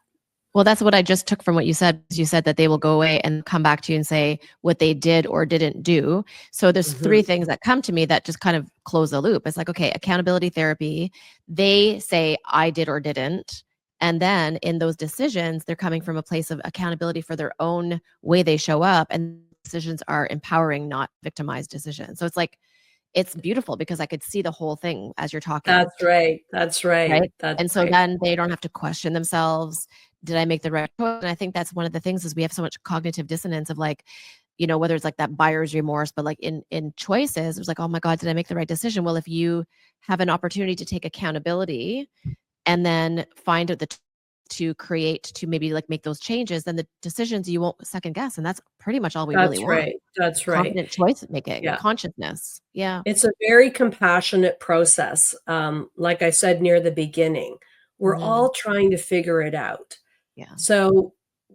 Well, that's what I just took from what you said. You said that they will go away and come back to you and say what they did or didn't do. So there's Mhm. 3 things that come to me that just kind of close the loop. It's like, okay, accountability therapy, they say I did or didn't. And then in those decisions, they're coming from a place of accountability for their own way they show up. And decisions are empowering, not victimized decisions. So it's like, it's beautiful because I could see the whole thing as you're talking. That's right. That's right. Right? That's And so right. then they don't have to question themselves. Did I make the right choice? And I think that's one of the things is we have so much cognitive dissonance of like, whether it's like that buyer's remorse, but like in choices, it was like, oh my God, did I make the right decision? Well, if you have an opportunity to take accountability and then find out to create to maybe like make those changes, then the decisions you won't second guess. And that's pretty much all we really That's want. right. That's right. Confident choice making, Yeah. consciousness. Yeah. It's a very compassionate process. Like I said near the beginning, we're Hmm. all trying to figure it out. Yeah. So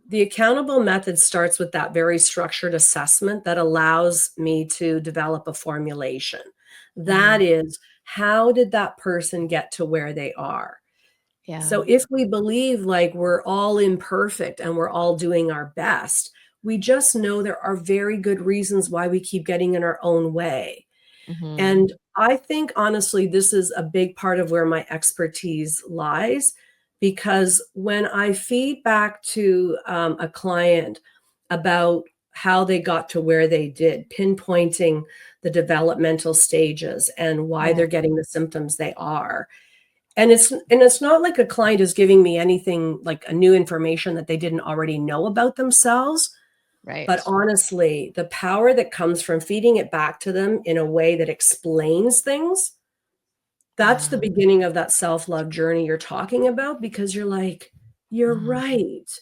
the accountable method starts with that very structured assessment that allows me to develop a formulation. That Hmm. is, how did that person get to where they are? Yeah. So if we believe like we're all imperfect and we're all doing our best, We just know there are very good reasons why we keep getting in our own way. Mhm. And I think honestly, this is a big part of where my expertise lies, because when I feed back to a client about how they got to where they did, pinpointing the developmental stages and why Yeah, they're getting the symptoms they are. And it's not like a client is giving me anything like a new information that they didn't already know about themselves. But right. honestly, the power that comes from feeding it back to them in a way that explains things, that's the Yeah. beginning of that self-love journey you're talking about, because you're like, "You're Mhm. right."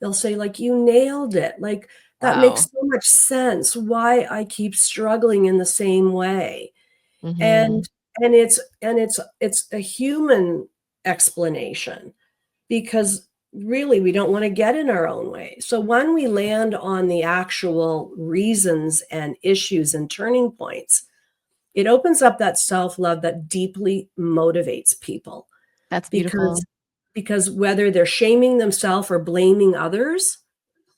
They'll say, like, "You nailed it." Like, "That makes Wow. so much sense why I keep struggling in the same way." Mhm. And and it's a human explanation, because really we don't want to get in our own way. So when we land on the actual reasons and issues and turning points, it opens up that self-love that deeply motivates people, That's because beautiful. whether they're shaming themselves or blaming others,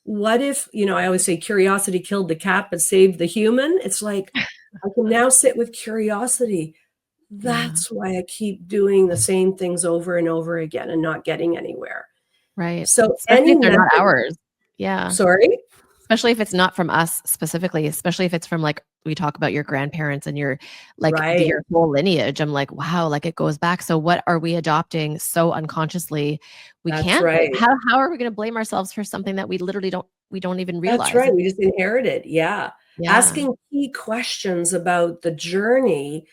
what if, I always say curiosity killed the cat but saved the human. It's like, I can now sit with curiosity. Yeah. That's why I keep doing the same things over and over again and not getting anywhere. Right. So Especially any if they're not method. ours. Yeah. Sorry? Especially if it's not from us specifically, especially if it's from, like, we talk about your grandparents and your, like, Right. your whole lineage. I'm like, "Wow," like, it goes back. So what are we adopting so unconsciously? We That's can't blame right. how are we gonna blame ourselves for something that we literally don't even That's realize? right, we just inherited, yeah. Yeah. Asking key questions about the journey,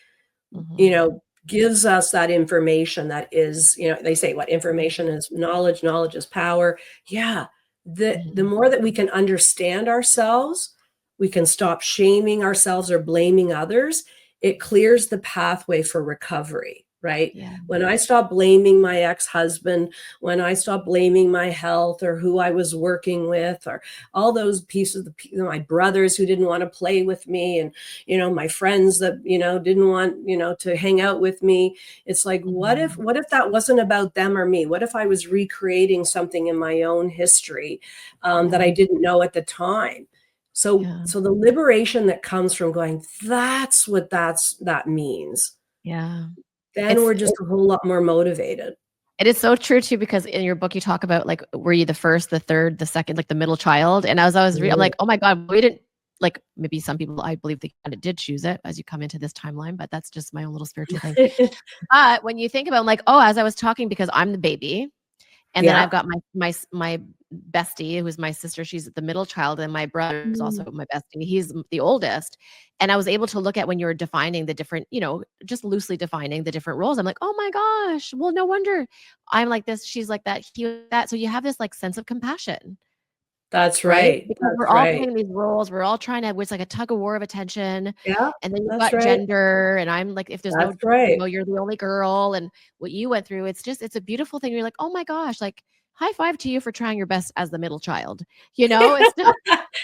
Mhm. gives us that information that is, they say what information is knowledge, knowledge is power. Yeah. The Mhm. more that we can understand ourselves, we can stop shaming ourselves or blaming others. It clears the pathway for recovery, right? Yeah. When I stop blaming my ex-husband, when I stop blaming my health or who I was working with, or all those pieces, my brothers who didn't want to play with me, and my friends that didn't want to hang out with me. It's like, Mhm. what if that wasn't about them or me? What if I was recreating something in my own history that Yeah. I didn't know at the time? so Yeah. so the liberation that comes from going, that's what that means, Yeah. then It's we're just a whole lot more motivated. It is so true too, because in your book you talk about, like, were you the first, the third, the second, like the middle child? And as I was I'm Mm. like, "Oh my god, we didn't," like, maybe some people, I believe they kinda did choose it as you come into this timeline, but that's just my own little spiritual thing. But when you think about, like, oh, as I was talking, because I'm the baby, and then I've Yeah. got my bestie, who's my sister, she's the middle child, and my brother is also Mm. my bestie, he's the oldest, and I was able to look at when you were defining the different, just loosely defining the different roles, I'm like, "Oh my gosh, well, no wonder I'm like this, she's like that, he was that," so you have this, like, sense of compassion, That's right? right. Because we're That's all right. playing these roles, we're all trying to, it's like a tug of war of attention, Yeah. and then you've That's got right. gender, and I'm like, if there's no, That's right. you're the only girl, and what you went through, it's a beautiful thing. You're like, "Oh my gosh," like, high five to you for trying your best as the middle child. It's just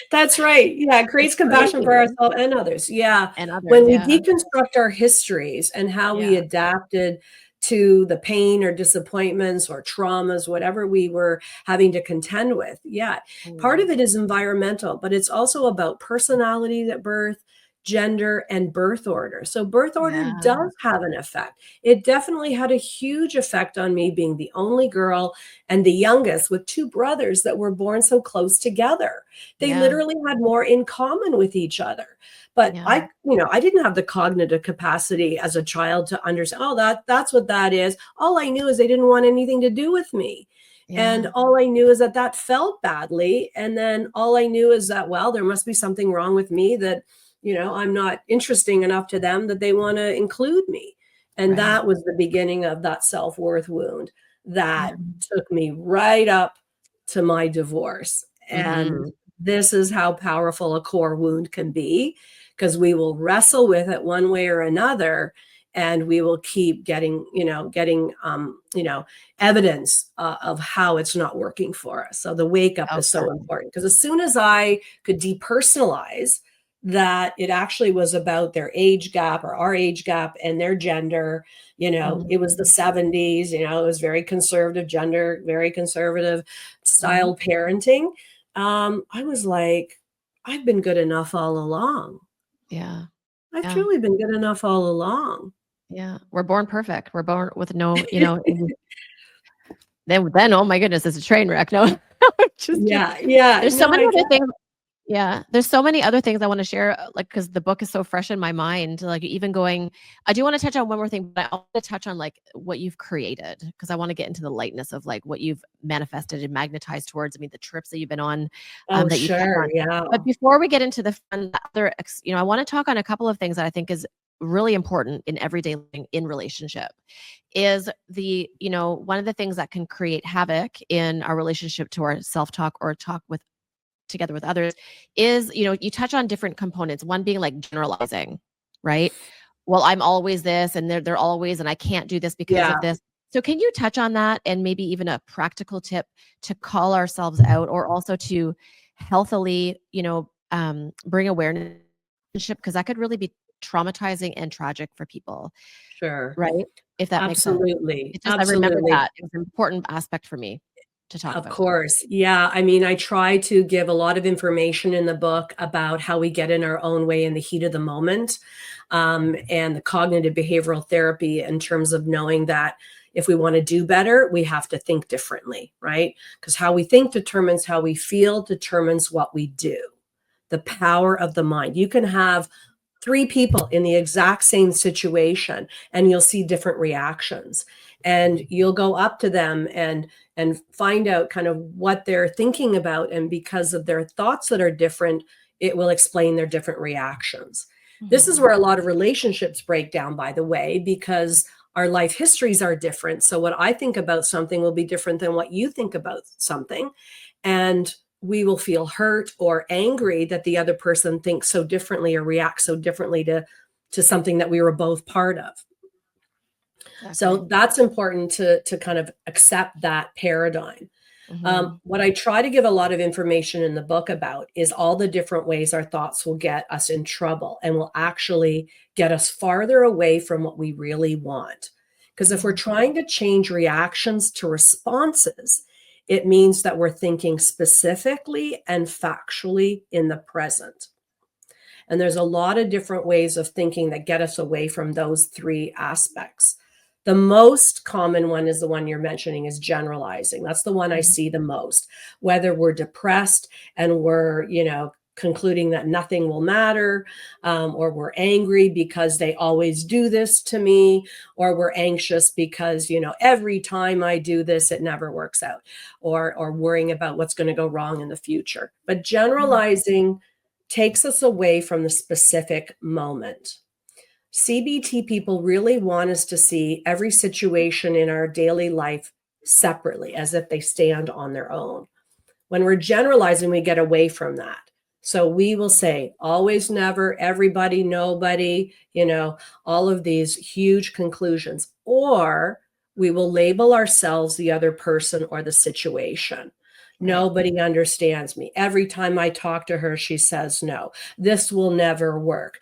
That's right. Yeah, it it's creates compassion for crazy. ourselves and others. Yeah. And others, When we yeah. deconstruct our histories and how we Yeah. adapted to the pain or disappointments or traumas, whatever we were having to contend with. Yeah. Part Mm. of it is environmental, but it's also about personality at birth, gender, and birth order. So birth order Yeah. does have an effect. It definitely had a huge effect on me, being the only girl and the youngest with two brothers that were born so close together. They Yeah. literally had more in common with each other. But Yeah. I didn't have the cognitive capacity as a child to understand, oh, that's what that is. All I knew is they didn't want anything to do with me. And Yeah. all I knew is that that felt badly. And then all I knew is that, well, there must be something wrong with me, that, I'm not interesting enough to them that they want to include me. And Right. that was the beginning of that self-worth wound Yeah. that took me right up to my divorce. And Mhm. this is how powerful a core wound can be, because we will wrestle with it one way or another, and we will keep getting evidence of how it's not working for us. So the wake up Oh, is so certainly. important, because as soon as I could depersonalize that it actually was about their age gap or our age gap and their gender. It was the Mhm. 70s, it was very conservative gender, very conservative Mhm. style parenting. I was like, "I've been good enough all along. Yeah. I've Yeah. truly been good enough all along." Yeah. We're born perfect. We're born with no, then, oh my goodness, it's a train wreck. No, just kidding. Yeah, yeah. There's so No, many I other get things. Yeah, there's so many other things I wanna share, like, because the book is so fresh in my mind, like, even going I do wanna touch on one more thing, but I wanna touch on, like, what you've created, because I wanna get into the lightness of, like, what you've manifested and magnetized towards, I mean, the trips that you've been on, Oh, that you touch sure, on. yeah. But before we get into the fun, the other I wanna talk on a couple of things that I think is really important in everyday living in relationship, is one of the things that can create havoc in our relationship to our self-talk or talk with together with others is, you touch on different components, one being like generalizing, right? Well, I'm always this and they're always, and I can't do this because Yeah, of this. So can you touch on that and maybe even a practical tip to call ourselves out or also to healthily, bring awareness because that could really be traumatizing and tragic for people, sure. right? If that makes sense. Absolutely, It just I remembered absolutely. that. It was an important aspect for me to talk Of about. course. Yeah. I mean, I try to give a lot of information in the book about how we get in our own way in the heat of the moment, and the cognitive behavioral therapy in terms of knowing that if we want to do better, we have to think differently, right? Because how we think determines how we feel, determines what we do. The power of the mind. You can have three people in the exact same situation and you'll see different reactions, and you'll go up to them and find out kind of what they're thinking about, and because of their thoughts that are different, it will explain their different reactions. This is Mhm. where a lot of relationships break down, by the way, because our life histories are different. So what I think about something will be different than what you think about something, and we will feel hurt or angry that the other person thinks so differently or reacts so differently to something that we were both part of. Exactly. So that's important to kind of accept that paradigm. Mhm. What I try to give a lot of information in the book about is all the different ways our thoughts will get us in trouble and will actually get us farther away from what we really want. Because if we're Mhm. trying to change reactions to responses, it means that we're thinking specifically and factually in the present. And there's a lot of different ways of thinking that get us away from those three aspects. The most common one is the one you're mentioning, is generalizing. That's the one I Mhm. see the most. Whether we're depressed and we're, concluding that nothing will matter, or we're angry because they always do this to me, or we're anxious because, every time I do this, it never works out, or worrying about what's going to go wrong in the future. But Mhm. generalizing takes us away from the specific moment. CBT people really want us to see every situation in our daily life separately, as if they stand on their own. When we're generalizing, we get away from that. So we will say always, never, everybody, nobody, all of these huge conclusions. Or we will label ourselves, the other person, or the situation. Right. Nobody understands me. Every time I talk to her, she says no. This will never work.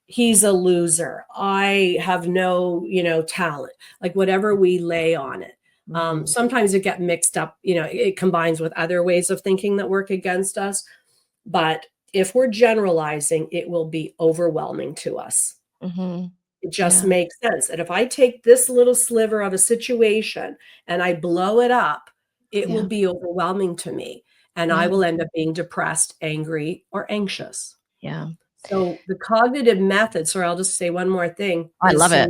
He's a loser. I have no, talent. Like whatever we lay on it. Mhm. Sometimes it get mixed up, it combines with other ways of thinking that work against us. But if we're generalizing, it will be overwhelming to us. Mhm. It just Yeah. makes sense. And if I take this little sliver of a situation and I blow it up, it will Yeah. be overwhelming to me. And I Yeah. will end up being depressed, angry, or anxious. Yeah. So the cognitive methods, or I'll just say one more thing, I love it.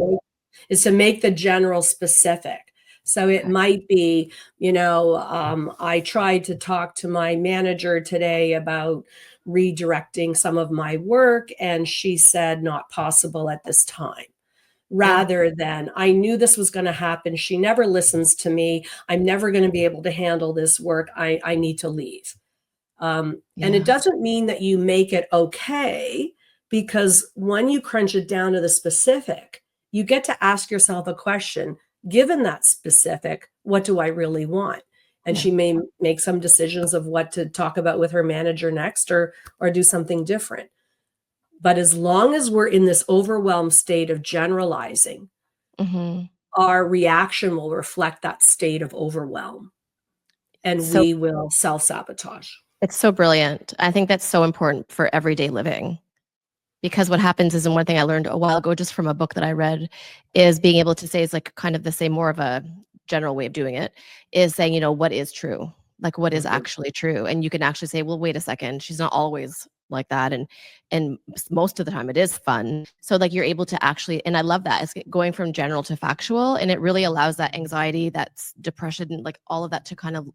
is to make the general specific. So it Okay. might be, I tried to talk to my manager today about redirecting some of my work, and she said not possible at this time. Yeah. Rather than, I knew this was going to happen. She never listens to me. I'm never going to be able to handle this work. I need to leave. And it Yeah. doesn't mean that you make it okay, because when you crunch it down to the specific, you get to ask yourself a question. Given that specific, what do I really want? And Yeah. she may make some decisions of what to talk about with her manager next, or do something different. But as long as we're in this overwhelmed state of generalizing, Mhm. our reaction will reflect that state of overwhelm, and So we will self-sabotage. It's so brilliant. I think that's so important for everyday living. Because what happens is, and one thing I learned a while ago just from a book that I read, is being able to say, is like kind of the same, more of a general way of doing it, is saying, what is true? Like what is Mhm. actually true? And you can actually say, well, wait a second, she's not always like that. And most of the time it is fun. So like you're able to actually, and I love that, it's going from general to factual. And it really allows that anxiety, that's depression, like all of that to kind of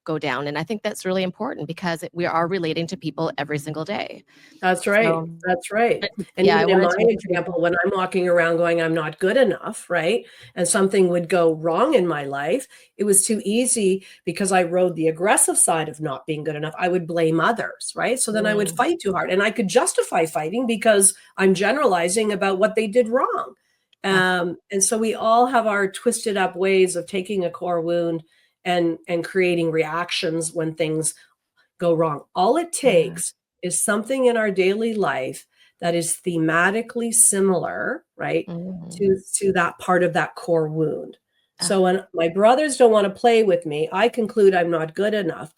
go down. And I think that's really important because we are relating to people every single day. That's right, So that's right, and yeah, I even in wanted my to make it clear. example, when I'm walking around going, "I'm not good enough," right, and something would go wrong in my life, it was too easy because I rode the aggressive side of not being good enough, I would blame others, right, so then I would Mm, fight too hard, and I could justify fighting because I'm generalizing about what they did wrong, and so we all have our twisted up ways of taking a core wound and creating reactions when things go wrong. All it yeah. takes is something in our daily life that is thematically similar, right, Mhm. to that part of that core wound. Ugh, So when my brothers don't want to play with me, I conclude I'm not good enough.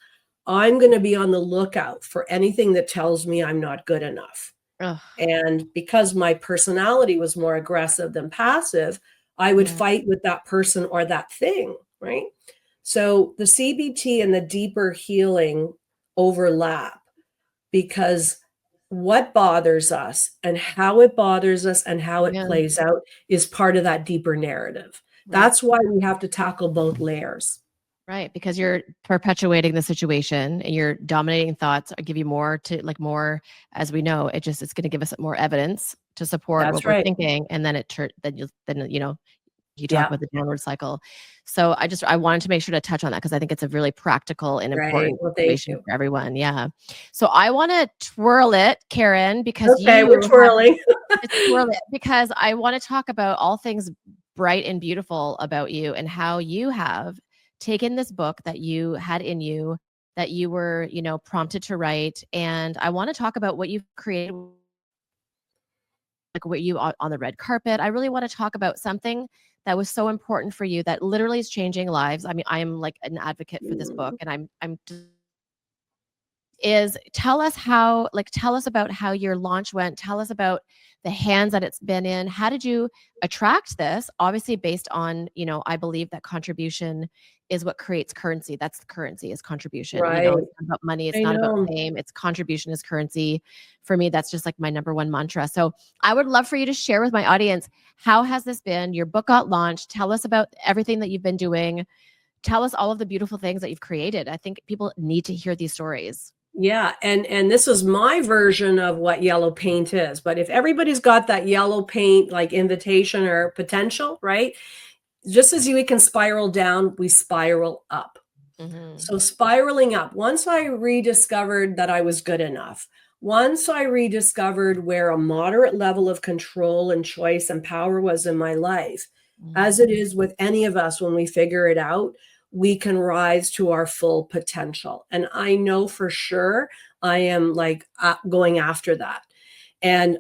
I'm going to be on the lookout for anything that tells me I'm not good enough. ugh, And because my personality was more aggressive than passive, I would yeah, fight with that person or that thing, right? So the CBT and the deeper healing overlap because what bothers us and how it bothers us and how it yeah, plays out is part of that deeper narrative. right, That's why we have to tackle both layers. right, because you're perpetuating the situation and your dominating thoughts give you more to like more, as we know, it's gonna give us more evidence to support what That's we're right. thinking, and then you talk Yeah. about the downward cycle. So I wanted to make sure to touch on that because I think it's a really practical and Right. important Well, thank information you. for everyone. Yeah. So I wanna twirl it, Karen, because Okay, we're you have twirling. to twirl it because I wanna talk about all things bright and beautiful about you and how you have taken this book that you had in you, that you were, prompted to write, and I wanna talk about what you've created, like what you on the red carpet. I really want to talk about something that was so important for you that literally is changing lives. I mean, I am like an advocate for this book, Mm. and I'm is tell us about how your launch went. Tell us about the hands that it's been in. How did you attract this? Obviously based on, I believe that contribution is what creates currency. That's the currency, is contribution. Right. It's not about money, it's I not about know. fame, it's contribution is currency. For me, that's just like my number one mantra. So I would love for you to share with my audience, how has this been? Your book got launched. Tell us about everything that you've been doing. Tell us all of the beautiful things that you've created. I think people need to hear these stories. Yeah, and this is my version of what yellow paint is, but if everybody's got that yellow paint, like, invitation or potential, right? Just as we can spiral down, we spiral up. Mhm. So spiraling up, once I rediscovered that I was good enough, once I rediscovered where a moderate level of control and choice and power was in my life, as Mhm. it is with any of us when we figure it out, we can rise to our full potential. And I know for sure I am like going after that and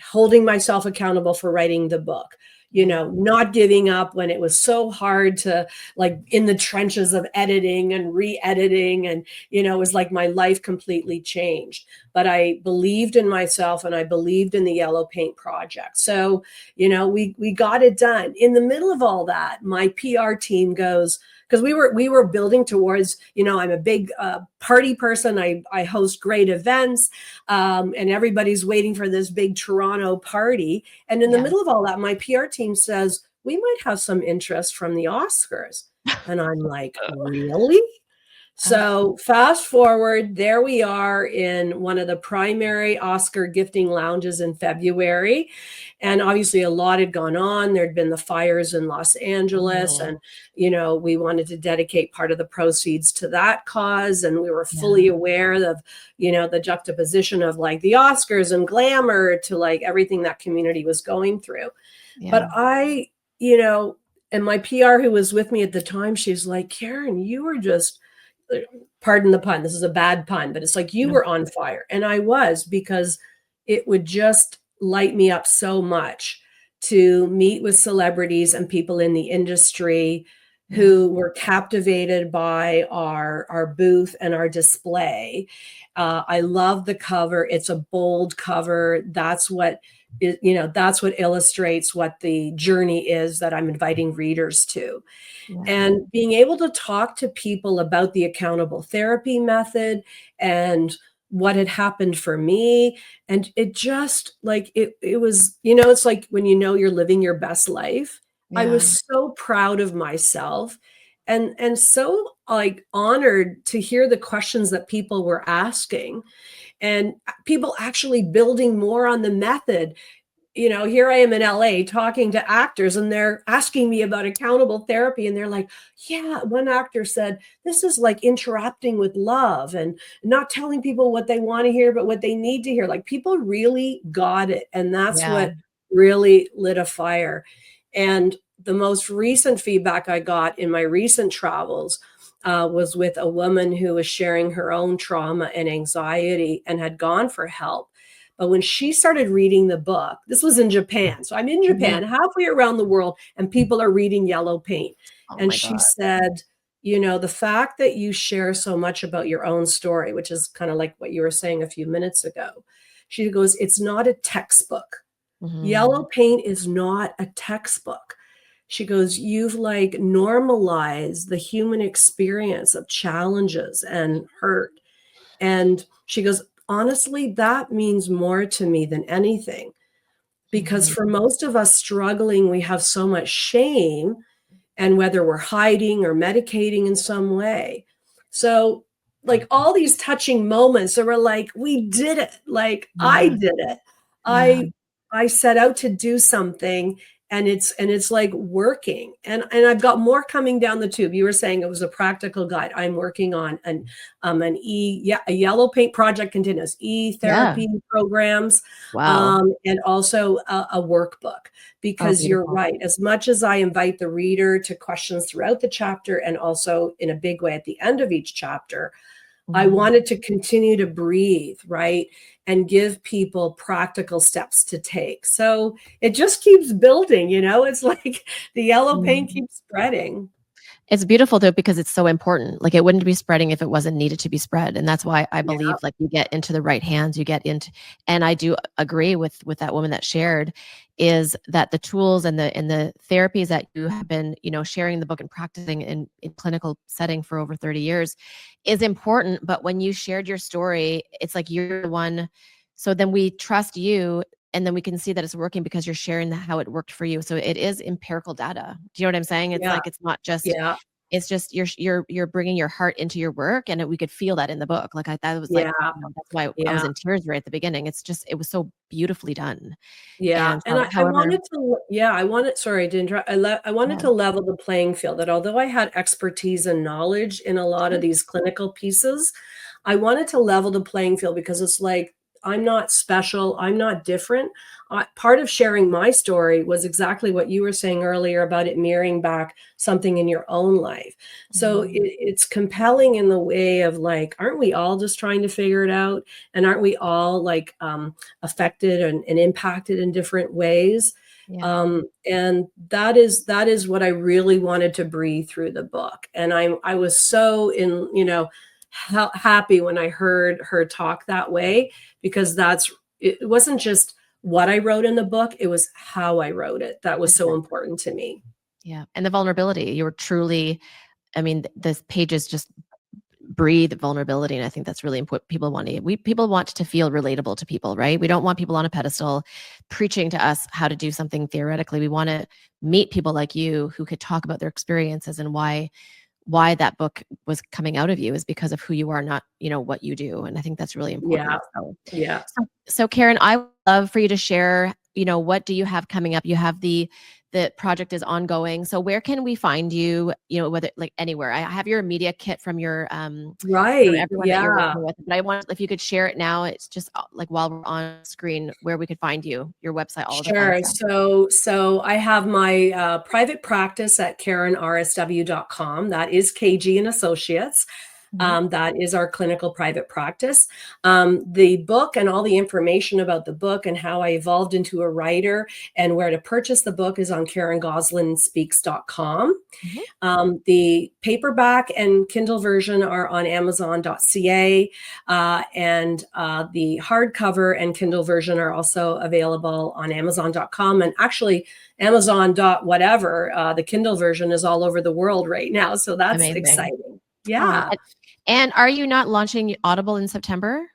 holding myself accountable for writing the book, Yeah. not giving up when it was so hard to, like, in the trenches of editing and re-editing, and it was like my life completely changed, but I believed in myself and I believed in the yellow paint project. So we got it done. In the middle of all that, my PR team goes, because we were building towards, I'm a big party person. I host great events, and everybody's waiting for this big Toronto party. And in the Yeah. middle of all that, my PR team says, we might have some interest from the Oscars. And I'm like, really? Ugh, So fast forward, there we are in one of the primary Oscar gifting lounges in February. And obviously a lot had gone on. There'd been the fires in Los Angeles. mhm. And, we wanted to dedicate part of the proceeds to that cause. And we were fully Yeah. aware of, the juxtaposition of like the Oscars and glamour to like everything that community was going through. But Yeah. and my PR who was with me at the time, she's like, Karen, you were just, pardon the pun, this is a bad pun, but it's like you Yeah. were on fire. And I was, because it would just light me up so much to meet with celebrities and people in the industry Yeah. who were captivated by our booth and our display. I love the cover. It's a bold cover. That's what that's what illustrates what the journey is that I'm inviting readers to. Yeah. And being able to talk to people about the accountable therapy method and what had happened for me. And it just like it was, it's like when you're living your best life. I Yeah. was so proud of myself and so like honored to hear the questions that people were asking and people actually building more on the method. Here I am in LA talking to actors and they're asking me about accountable therapy. And they're like, yeah, one actor said, this is like interacting with love and not telling people what they want to hear, but what they need to hear. Like people really got it. And that's Yeah. what really lit a fire. And the most recent feedback I got in my recent travels was with a woman who was sharing her own trauma and anxiety and had gone for help. But when she started reading the book, this was in Japan. So I'm in Mhm. Japan, halfway around the world, and people are reading Yellow Paint. Oh And my she God. said, the fact that you share so much about your own story, which is kind of like what you were saying a few minutes ago, she goes, it's not a textbook. Mhm. Yellow Paint is not a textbook. She goes, you've like normalized the human experience of challenges and hurt. And she goes, honestly, that means more to me than anything. Because Mhm. for most of us struggling, we have so much shame, and whether we're hiding or medicating in some way. So, like all these touching moments that were like, we did it. Like I Yeah. did it. Yeah. I set out to do something and it's like working. And I've got more coming down the tube. You were saying it was a practical guide. I'm working on a yellow paint project continuous, Yeah. e-therapy programs, Wow. and also a workbook. Oh, Because you're beautiful. right, as much as I invite the reader to questions throughout the chapter and also in a big way at the end of each chapter, I Mhm. wanted to continue to breathe, right? And give people practical steps to take. So it just keeps building, it's like the yellow paint Mhm. keeps spreading. It's beautiful though because it's so important. Like it wouldn't be spreading if it wasn't needed to be spread, and that's why I Yeah, believe like you get into the right hands, you get into and I do agree with that woman that shared is that the tools and the therapies that you have been, sharing the book and practicing in clinical setting for over 30 years is important, but when you shared your story, it's like you're the one so then we trust you and then we can see that it's working because you're sharing how it worked for you. So it is empirical data. Do you know what I'm saying? It's yeah, like it's not just yeah, it's just you're bringing your heart into your work, and we could feel that in the book. Like that was like, yeah, that's why I was yeah. in tears right at the beginning. It was so beautifully done. Yeah, And and I however, wanted to yeah, I wanted sorry to interrupt. I wanted yeah, to level the playing field that although I had expertise and knowledge in a lot of sure. these clinical pieces, I wanted to level the playing field because it's like I'm not special, I'm not different. Part of sharing my story was exactly what you were saying earlier about it mirroring back something in your own life. So Mhm. it's compelling in the way of like, aren't we all just trying to figure it out? And aren't we all like affected and impacted in different ways? Yeah, And that is what I really wanted to breathe through the book. And I was so happy when I heard her talk that way because it wasn't just what I wrote in the book, it was how I wrote it. That was so exactly. important to me. Yeah, and the vulnerability. You were truly I mean, this pages just breathe vulnerability, and I think that's really important. People want to feel relatable to people, right? We don't want people on a pedestal preaching to us how to do something theoretically. We wanna meet people like you who could talk about their experiences and why that book was coming out of you is because of who you are, not, what you do, and I think that's really Yeah, important. So yeah. so Karen, I would love for you to share, what do you have coming up? You have the project is ongoing. So where can we find you, whether like anywhere? I have your media kit from Right. everyone that you're Yeah. working with, but I want if you could share it now, it's just like while we're on screen where we could find you, your website, all the fun Sure. stuff. So I have my private practice at KarenRSW.com. That is KG and Associates. Mhm. That is our clinical private practice. The book and all the information about the book and how I evolved into a writer and where to purchase the book is on KarenGoslinSpeaks.com. Mhm. The paperback and Kindle version are on Amazon.ca, and the hardcover and Kindle version are also available on Amazon.com. And actually, Amazon dot whatever, the Kindle version is all over the world right now. So that's Amazing. exciting. Aw, Yeah. and are you not launching Audible in September?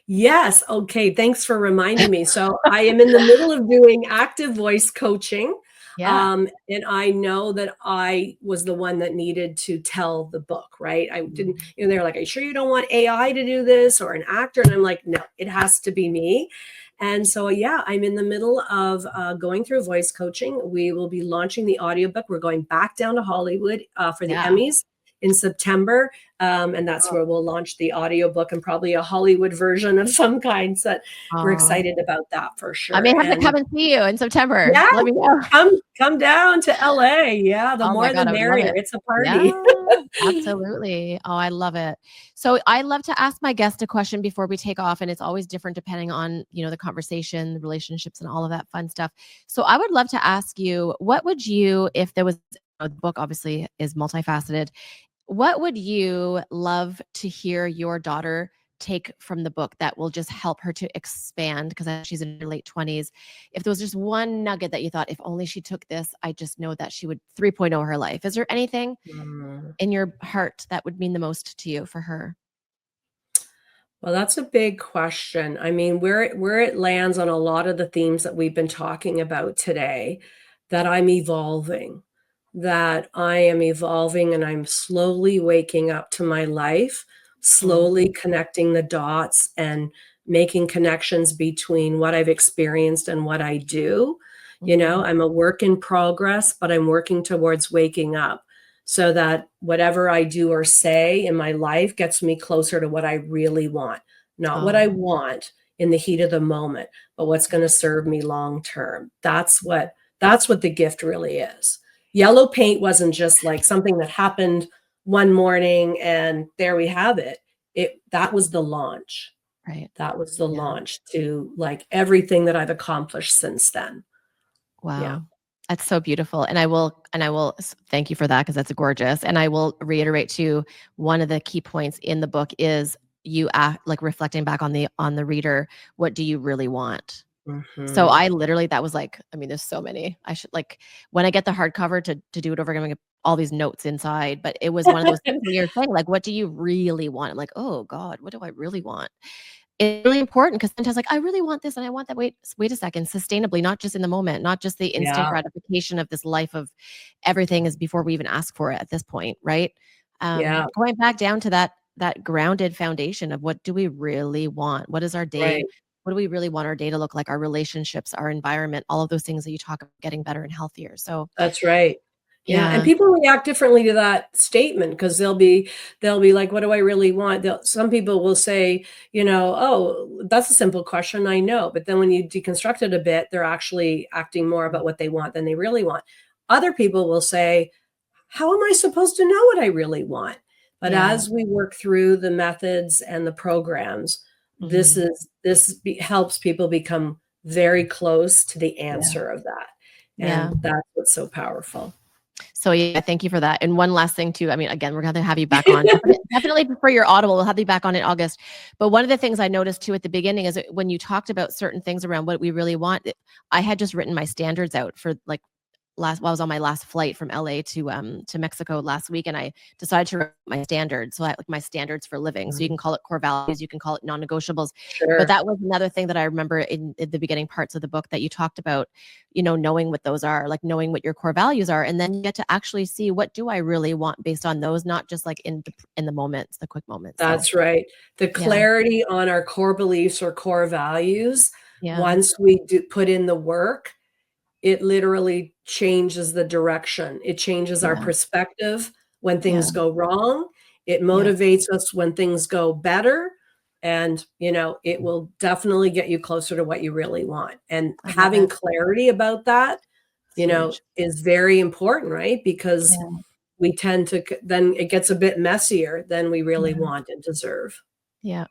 Yes. Okay. Thanks for reminding me. So I am in the middle of doing active voice coaching. Yeah. And I know that I was the one that needed to tell the book, right? I didn't, they're like, are you sure you don't want AI to do this or an actor? And I'm like, no, it has to be me. And so, yeah, I'm in the middle of going through voice coaching. We will be launching the audiobook. We're going back down to Hollywood for the Yeah. Emmys in September. And that's Oh, where we'll launch the audiobook and probably a Hollywood version of some kind. So we're aw. excited about that for I may sure. have to And come and see you in September. yeah, Let me know. come down to LA. Yeah, the Oh my more the God, I would love merrier. it. It's a Yeah, party. absolutely. Oh, I love it. So I love to ask my guest a question before we take off, and it's always different depending on, the conversation, the relationships, and all of that fun stuff. So I would love to ask you, what would you, if there was, the book obviously is multifaceted, what would you love to hear your daughter take from the book that will just help her to expand? Because she's in her late 20s. If there was just one nugget that you thought, if only she took this, I just know that she would 3.0 her life. Is there anything Mm. in your heart that would mean the most to you for her? Well, that's a big question. I mean, where it lands on a lot of the themes that we've been talking about today, that I'm evolving, that I am evolving and I'm slowly waking up to my life, Mm, slowly connecting the dots and making connections between what I've experienced and what I do. mhm. I'm a work in progress, but I'm working towards waking up so that whatever I do or say in my life gets me closer to what I really want, not what I Oh, want in the heat of the moment, but what's going to serve me long term. That's what the gift really is. Yellow paint wasn't just like something that happened one morning and there we have it. That was the launch. right. That was the Yeah. launch to like everything that I've accomplished since then. Yeah. Wow. That's so beautiful. And I will thank you for that because that's gorgeous. And I will reiterate too, one of the key points in the book is you act like reflecting back on the reader, what do you really want? So Mhm. I literally that was like, I mean, there's so many. I should like when I get the hardcover to do it over again, I'm gonna get all these notes inside. But it was one of those things where you're saying, like, what do you really want? I'm like, oh God, what do I really want? It's really important because sometimes like, I really want this and I want that. Wait a second, sustainably, not just in the moment, not just the instant Yeah. gratification of this life of everything is before we even ask for it at this point, right? Yeah. Going back down to that grounded foundation of what do we really want? What is our day? Right. What do we really want our day to look like? Our relationships, our environment, all of those things that you talk about getting better and healthier. So That's right. Yeah, and yeah. people react differently to that statement because they'll be like, "What do I really want?" Some people will say, "Oh, that's a simple question, I know." But then when you deconstruct it a bit, they're actually acting more about what they want than they really want. Other people will say, how am I supposed to know what I really want? But Yeah. as we work through the methods and the programs, Mhm. helps people become very close to the Yeah. answer of that. Yeah. And that's what's so powerful. So yeah, thank you for that. And one last thing too. I mean, again, we're gonna have you back on. Definitely for your Audible. We'll have you back on in August. But one of the things I noticed too at the beginning is that when you talked about certain things around what we really want, I had just written my standards out for like I was on my last flight from LA to Mexico last week, and I decided to write my standards. So I like my standards for living. So you Mm, can call it core values, you can call it non-negotiables. But sure. that was another thing that I remember in the beginning parts of the book that you talked about, knowing what those are, like knowing what your core values are, and then you get to actually see what do I really want based on those, not just like in the moments, the quick moments. So That's right. The yeah, clarity on our core beliefs or core values, yeah, once we do put in the work, it literally changes the direction. It changes our yeah, perspective when yeah, things go wrong. It yeah. motivates us when things go better. And, it will definitely get you closer to what you really want. And I love having it. clarity about that, It's huge. is very important, right? Because Yeah. we tend to then it gets a bit messier than we really Yeah. want and deserve. Yeah.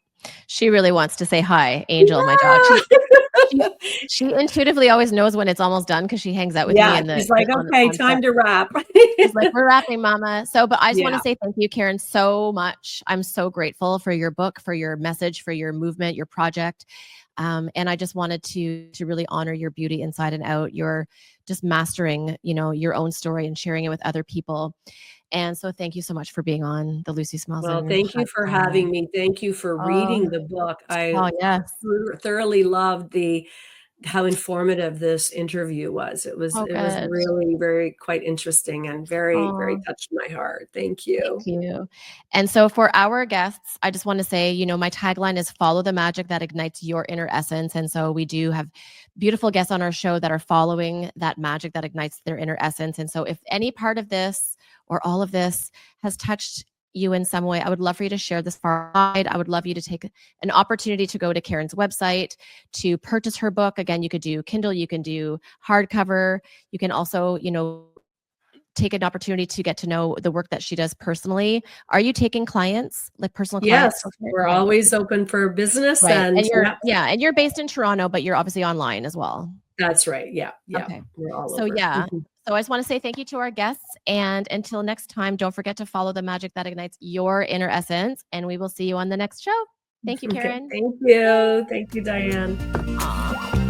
She really wants to say hi, Angel, my dog. Yeah. She she intuitively always knows when it's almost done because she hangs out with me Yeah, in the she's like, "Okay, on set. time to wrap." She's like, "We're wrapping, mama." So, but I just wanna Yeah. say thank you, Karen, so much. I'm so grateful for your book, for your message, for your movement, your project. And I just wanted to really honor your beauty inside and out. You're just mastering, your own story and sharing it with other people. And so thank you so much for being on the Lucy Well, Smelson thank you for podcast. having me. Thank you for Oh, reading the book. I oh, yes. thoroughly loved how informative this interview was. Oh, It was good. really very quite interesting and very, very Oh, touched my heart. Thank thank you. you. And so for our guests, I just want to say, my tagline is follow the magic that ignites your inner essence. And so we do have beautiful guests on our show that are following that magic that ignites their inner essence. And so if any part of this or all of this has touched you in some way, I would love for you to share this far wide. I would love you to take an opportunity to go to Karen's website to purchase her book. Again, you could do Kindle, you can do hardcover. You can also, take an opportunity to get to know the work that she does personally. Are you taking clients, like personal Yes, clients? Okay. we're Okay. always open for business Right. and And yeah, and you're based in Toronto, but you're obviously online as well. that's right. Yeah, yeah. Okay. We're all So over. yeah. Mhm. So I just want to say thank you to our guests. And until next time, don't forget to follow the magic that ignites your inner essence. And we will see you on the next show. Thank you, Okay. Karen. Thank you. Thank you, Diane. Aw.